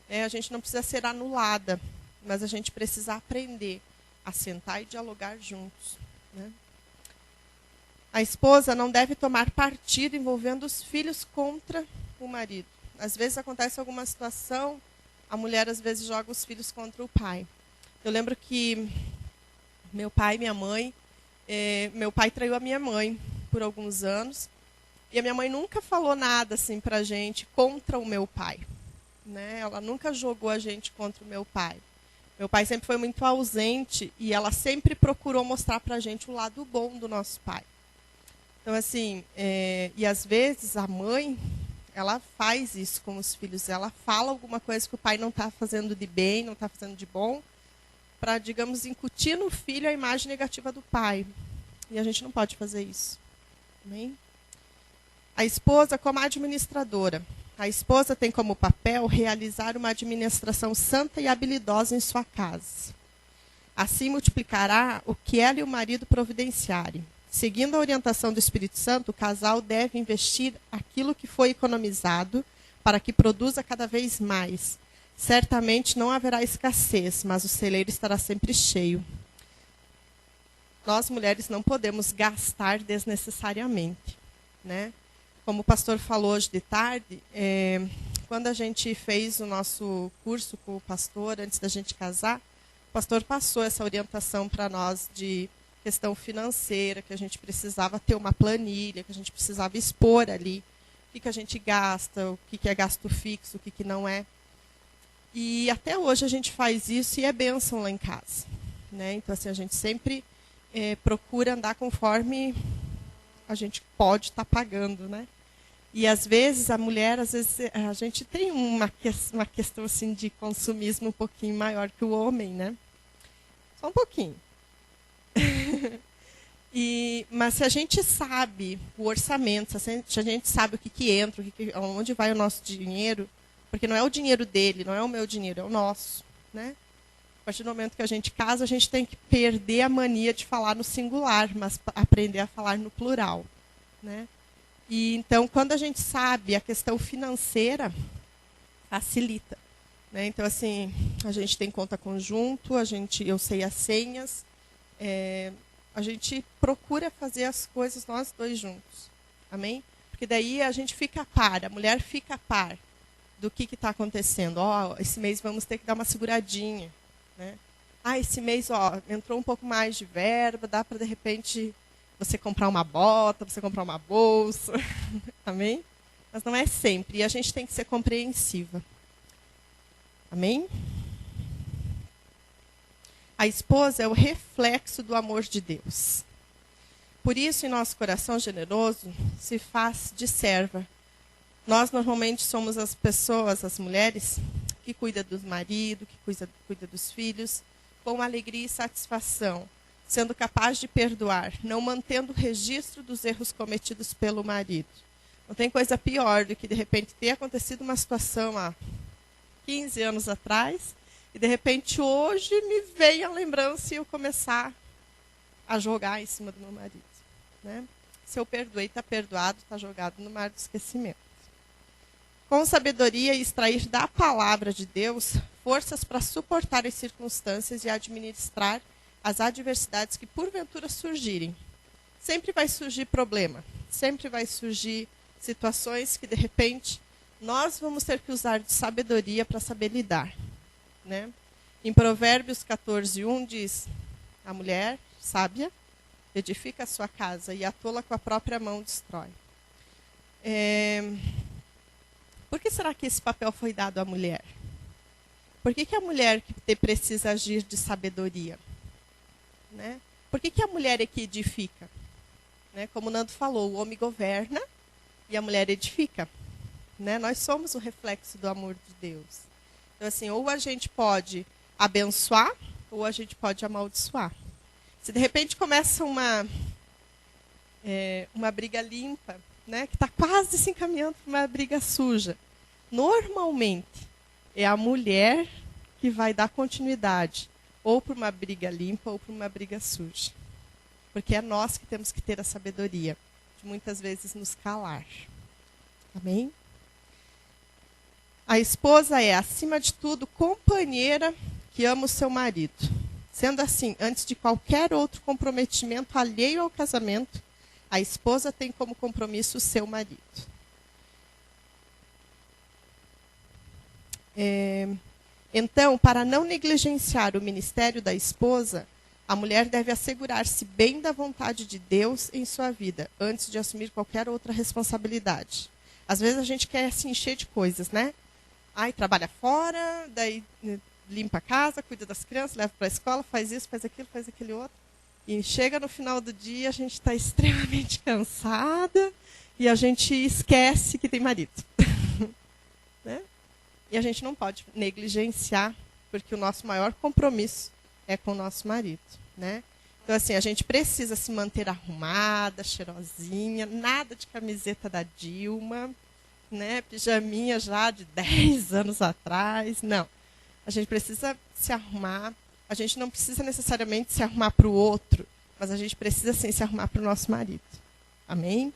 A gente não precisa ser anulada, mas a gente precisa aprender a sentar e dialogar juntos, né? A esposa não deve tomar partido envolvendo os filhos contra o marido. Às vezes acontece alguma situação a mulher às vezes joga os filhos contra o pai. Eu lembro que meu pai e minha mãe, meu pai traiu a minha mãe por alguns anos, e a minha mãe nunca falou nada assim pra gente contra o meu pai, né? Ela nunca jogou a gente contra o meu pai. Meu pai sempre foi muito ausente e ela sempre procurou mostrar pra gente o lado bom do nosso pai. Então, assim, e às vezes a mãe, ela faz isso com os filhos. Ela fala alguma coisa que o pai não está fazendo de bem, não está fazendo de bom, para, digamos, incutir no filho a imagem negativa do pai. E a gente não pode fazer isso. Amém? A esposa como administradora. A esposa tem como papel realizar uma administração santa e habilidosa em sua casa. Assim multiplicará o que ela e o marido providenciarem. Seguindo a orientação do Espírito Santo, o casal deve investir aquilo que foi economizado para que produza cada vez mais. Certamente não haverá escassez, mas o celeiro estará sempre cheio. Nós, mulheres, não podemos gastar desnecessariamente, né? Como o pastor falou hoje de tarde, quando a gente fez o nosso curso com o pastor, antes da gente casar, o pastor passou essa orientação para nós de questão financeira, que a gente precisava ter uma planilha, que a gente precisava expor ali o que a gente gasta, o que é gasto fixo, o que não é. E até hoje a gente faz isso e é bênção lá em casa, né? Então, assim, a gente sempre procura andar conforme a gente pode estar pagando, né? E às vezes a mulher, às vezes a gente tem uma questão assim de consumismo um pouquinho maior que o homem, né? Só um pouquinho. Mas se a gente sabe o orçamento, se a gente sabe o que entra, onde vai o nosso dinheiro, porque não é o dinheiro dele, não é o meu dinheiro, é o nosso, né? A partir do momento que a gente casa, a gente tem que perder a mania de falar no singular, mas aprender a falar no plural, né? E então, quando a gente sabe a questão financeira, facilita, né? Então, assim, a gente tem conta conjunto, eu sei as senhas, a gente procura fazer as coisas nós dois juntos, amém? Porque daí a gente fica a par, a mulher fica a par do que está acontecendo. Esse mês vamos ter que dar uma seguradinha, né? Esse mês entrou um pouco mais de verba, dá para, de repente, você comprar uma bota, você comprar uma bolsa, amém? Mas não é sempre, e a gente tem que ser compreensiva, amém? A esposa é o reflexo do amor de Deus. Por isso, em nosso coração generoso, se faz de serva. Nós, normalmente, somos as pessoas, as mulheres, que cuidam do marido, que cuida dos filhos, com alegria e satisfação, sendo capaz de perdoar, não mantendo registro dos erros cometidos pelo marido. Não tem coisa pior do que, de repente, ter acontecido uma situação há 15 anos atrás, e, de repente, hoje me vem a lembrança e eu começar a jogar em cima do meu marido, né? Se eu perdoei, está perdoado, está jogado no mar do esquecimento. Com sabedoria, extrair da palavra de Deus forças para suportar as circunstâncias e administrar as adversidades que porventura surgirem. Sempre vai surgir problema, sempre vai surgir situações que, de repente, nós vamos ter que usar de sabedoria para saber lidar, né? Em Provérbios 14:1 diz: a mulher sábia edifica a sua casa e a tola com a própria mão destrói. Por que será que esse papel foi dado à mulher? Por que a mulher que precisa agir de sabedoria? Né? Por que a mulher é que edifica? Né? Como o Nando falou, o homem governa e a mulher edifica. Né? Nós somos o reflexo do amor de Deus. Então, assim, ou a gente pode abençoar, ou a gente pode amaldiçoar. Se de repente começa uma briga limpa, né, que está quase se encaminhando para uma briga suja, normalmente é a mulher que vai dar continuidade, ou para uma briga limpa, ou para uma briga suja. Porque é nós que temos que ter a sabedoria de muitas vezes nos calar. Amém? A esposa é, acima de tudo, companheira que ama o seu marido. Sendo assim, antes de qualquer outro comprometimento alheio ao casamento, a esposa tem como compromisso o seu marido. Então, para não negligenciar o ministério da esposa, a mulher deve assegurar-se bem da vontade de Deus em sua vida, antes de assumir qualquer outra responsabilidade. Às vezes a gente quer se encher de coisas, né? Ai, trabalha fora, daí limpa a casa, cuida das crianças, leva para a escola, faz isso, faz aquele outro. E chega no final do dia, a gente está extremamente cansada e a gente esquece que tem marido. Né? E a gente não pode negligenciar, porque o nosso maior compromisso é com o nosso marido. Né? Então, assim, a gente precisa se manter arrumada, cheirosinha, nada de camiseta da Dilma, né? Pijaminha já de 10 anos atrás. Não. A gente precisa se arrumar. A gente não precisa necessariamente se arrumar para o outro, mas a gente precisa, sim, se arrumar para o nosso marido. Amém?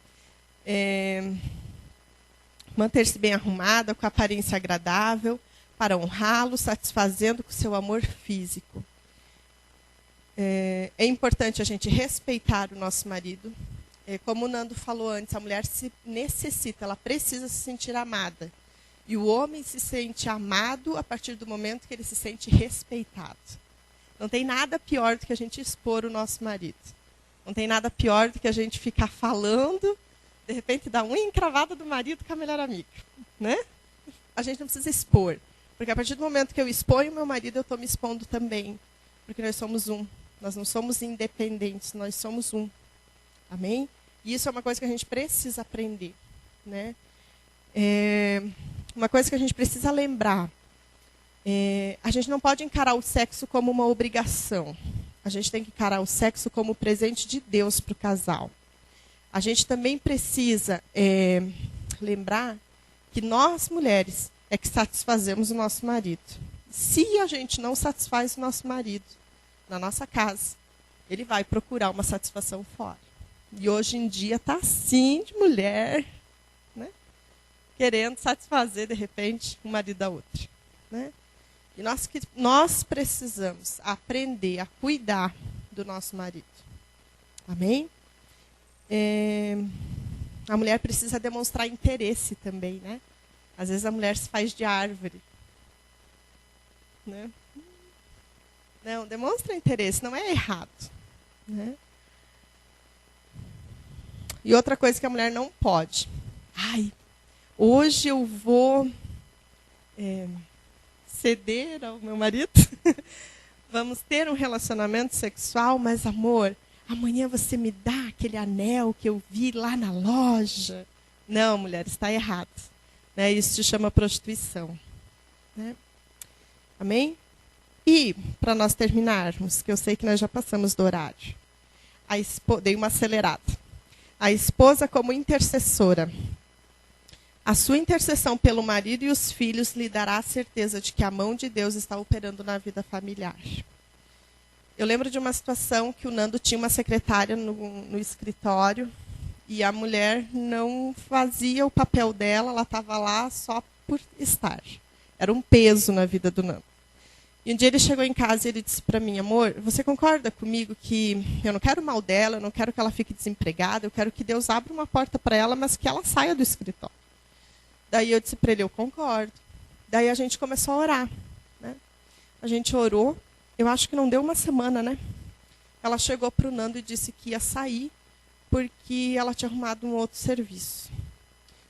Manter-se bem arrumada, com aparência agradável, para honrá-lo, satisfazendo com seu amor físico. É importante a gente respeitar o nosso marido. Como o Nando falou antes, a mulher se necessita, ela precisa se sentir amada. E o homem se sente amado a partir do momento que ele se sente respeitado. Não tem nada pior do que a gente expor o nosso marido. Não tem nada pior do que a gente ficar falando, de repente dar uma encravada do marido com a melhor amiga. Né? A gente não precisa expor. Porque a partir do momento que eu exponho o meu marido, eu estou me expondo também. Porque nós somos um. Nós não somos independentes, nós somos um. Amém? E isso é uma coisa que a gente precisa aprender. Né? Uma coisa que a gente precisa lembrar. A gente não pode encarar o sexo como uma obrigação. A gente tem que encarar o sexo como presente de Deus para o casal. A gente também precisa lembrar que nós, mulheres, é que satisfazemos o nosso marido. Se a gente não satisfaz o nosso marido na nossa casa, ele vai procurar uma satisfação fora. E hoje em dia está assim de mulher, né? Querendo satisfazer, de repente, um marido da outra. Né? E nós precisamos aprender a cuidar do nosso marido. Amém? A mulher precisa demonstrar interesse também, né? Às vezes a mulher se faz de árvore. Né? Não, demonstra interesse, não é errado. Né? E outra coisa que a mulher não pode. Ai, hoje eu vou ceder ao meu marido. Vamos ter um relacionamento sexual, mas amor, amanhã você me dá aquele anel que eu vi lá na loja. Não, mulher, está errado. Né? Isso se chama prostituição. Né? Amém? E, para nós terminarmos, que eu sei que nós já passamos do horário, dei uma acelerada. A esposa como intercessora. A sua intercessão pelo marido e os filhos lhe dará a certeza de que a mão de Deus está operando na vida familiar. Eu lembro de uma situação que o Nando tinha uma secretária no escritório e a mulher não fazia o papel dela, ela estava lá só por estar. Era um peso na vida do Nando. E um dia ele chegou em casa e ele disse para mim, amor, você concorda comigo que eu não quero o mal dela, eu não quero que ela fique desempregada, eu quero que Deus abra uma porta para ela, mas que ela saia do escritório. Daí eu disse para ele, eu concordo. Daí a gente começou a orar. Né? A gente orou, eu acho que não deu uma semana, né? Ela chegou para o Nando e disse que ia sair porque ela tinha arrumado um outro serviço.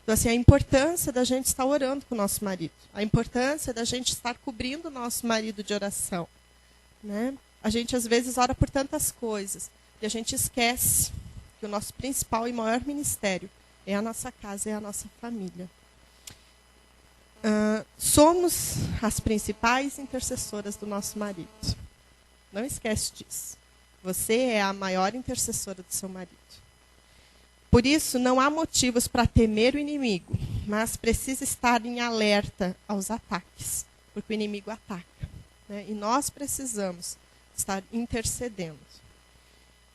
Então, assim, a importância da gente estar orando com o nosso marido. A importância da gente estar cobrindo o nosso marido de oração. Né? A gente, às vezes, ora por tantas coisas. E a gente esquece que o nosso principal e maior ministério é a nossa casa, é a nossa família. Somos as principais intercessoras do nosso marido. Não esquece disso. Você é a maior intercessora do seu marido. Por isso, não há motivos para temer o inimigo, mas precisa estar em alerta aos ataques, porque o inimigo ataca. Né? E nós precisamos estar intercedendo.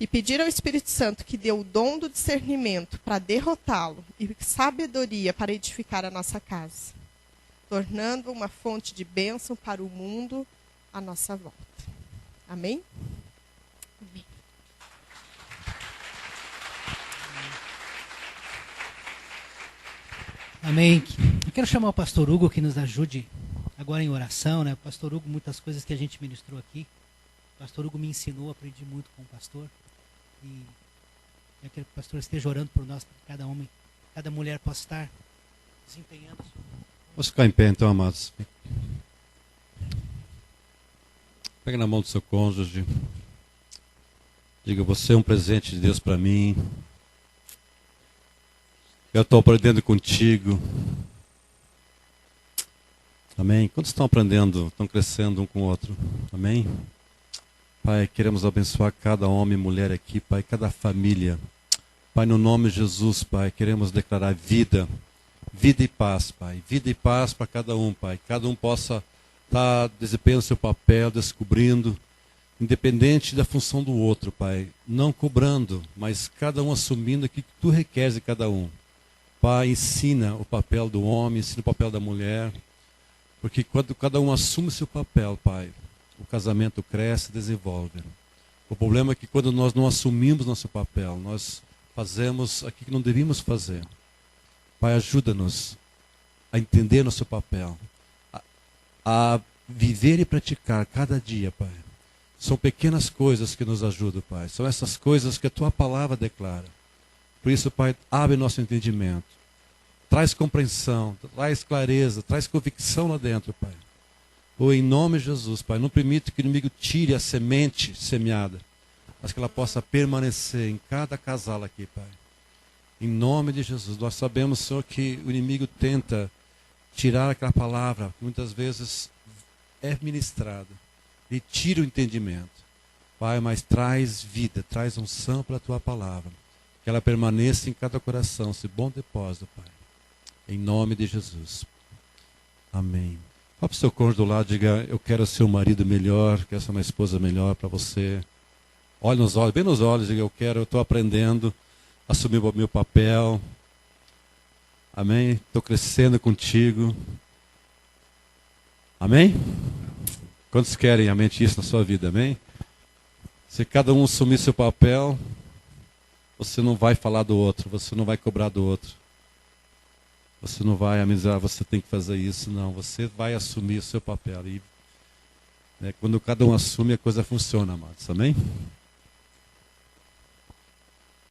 E pedir ao Espírito Santo que dê o dom do discernimento para derrotá-lo e sabedoria para edificar a nossa casa, tornando uma fonte de bênção para o mundo à nossa volta. Amém? Amém. Amém. Eu quero chamar o pastor Hugo que nos ajude agora em oração, né? O pastor Hugo, muitas coisas que a gente ministrou aqui. O pastor Hugo me ensinou, aprendi muito com o pastor. E eu quero que o pastor esteja orando por nós, para que cada homem, cada mulher possa estar desempenhando. Vamos ficar em pé então, amados. Pega na mão do seu cônjuge. Diga, você é um presente de Deus para mim. Eu estou aprendendo contigo. Amém? Quantos estão aprendendo, estão crescendo um com o outro? Amém? Pai, queremos abençoar cada homem e mulher aqui, Pai, cada família. Pai, no nome de Jesus, Pai, queremos declarar vida. Vida e paz, Pai. Vida e paz para cada um, Pai. Cada um possa estar desempenhando seu papel, descobrindo, independente da função do outro, Pai. Não cobrando, mas cada um assumindo aquilo que Tu requeres de cada um. Pai, ensina o papel do homem, ensina o papel da mulher. Porque quando cada um assume seu papel, Pai, o casamento cresce e desenvolve. O problema é que quando nós não assumimos nosso papel, nós fazemos aquilo que não devíamos fazer. Pai, ajuda-nos a entender nosso papel, a viver e praticar cada dia, Pai. São pequenas coisas que nos ajudam, Pai. São essas coisas que a Tua palavra declara. Por isso, Pai, abre nosso entendimento. Traz compreensão, traz clareza, traz convicção lá dentro, Pai. Ou em nome de Jesus, Pai, não permita que o inimigo tire a semente semeada, mas que ela possa permanecer em cada casal aqui, Pai. Em nome de Jesus. Nós sabemos, Senhor, que o inimigo tenta tirar aquela palavra, que muitas vezes é ministrada, e tira o entendimento. Pai, mas traz vida, traz unção para a Tua palavra. Que ela permaneça em cada coração, esse bom depósito, Pai. Em nome de Jesus. Amém. Vá para o seu cônjuge do lado e diga, eu quero ser um marido melhor, quero ser uma esposa melhor para você. Olhe nos olhos, bem nos olhos, diga, eu estou aprendendo a assumir o meu papel. Amém? Estou crescendo contigo. Amém? Quantos querem realmente isso na sua vida? Amém? Se cada um assumir seu papel, você não vai falar do outro, você não vai cobrar do outro. Você não vai amizar, você tem que fazer isso, não. Você vai assumir o seu papel. E, quando cada um assume, a coisa funciona, amados. Amém?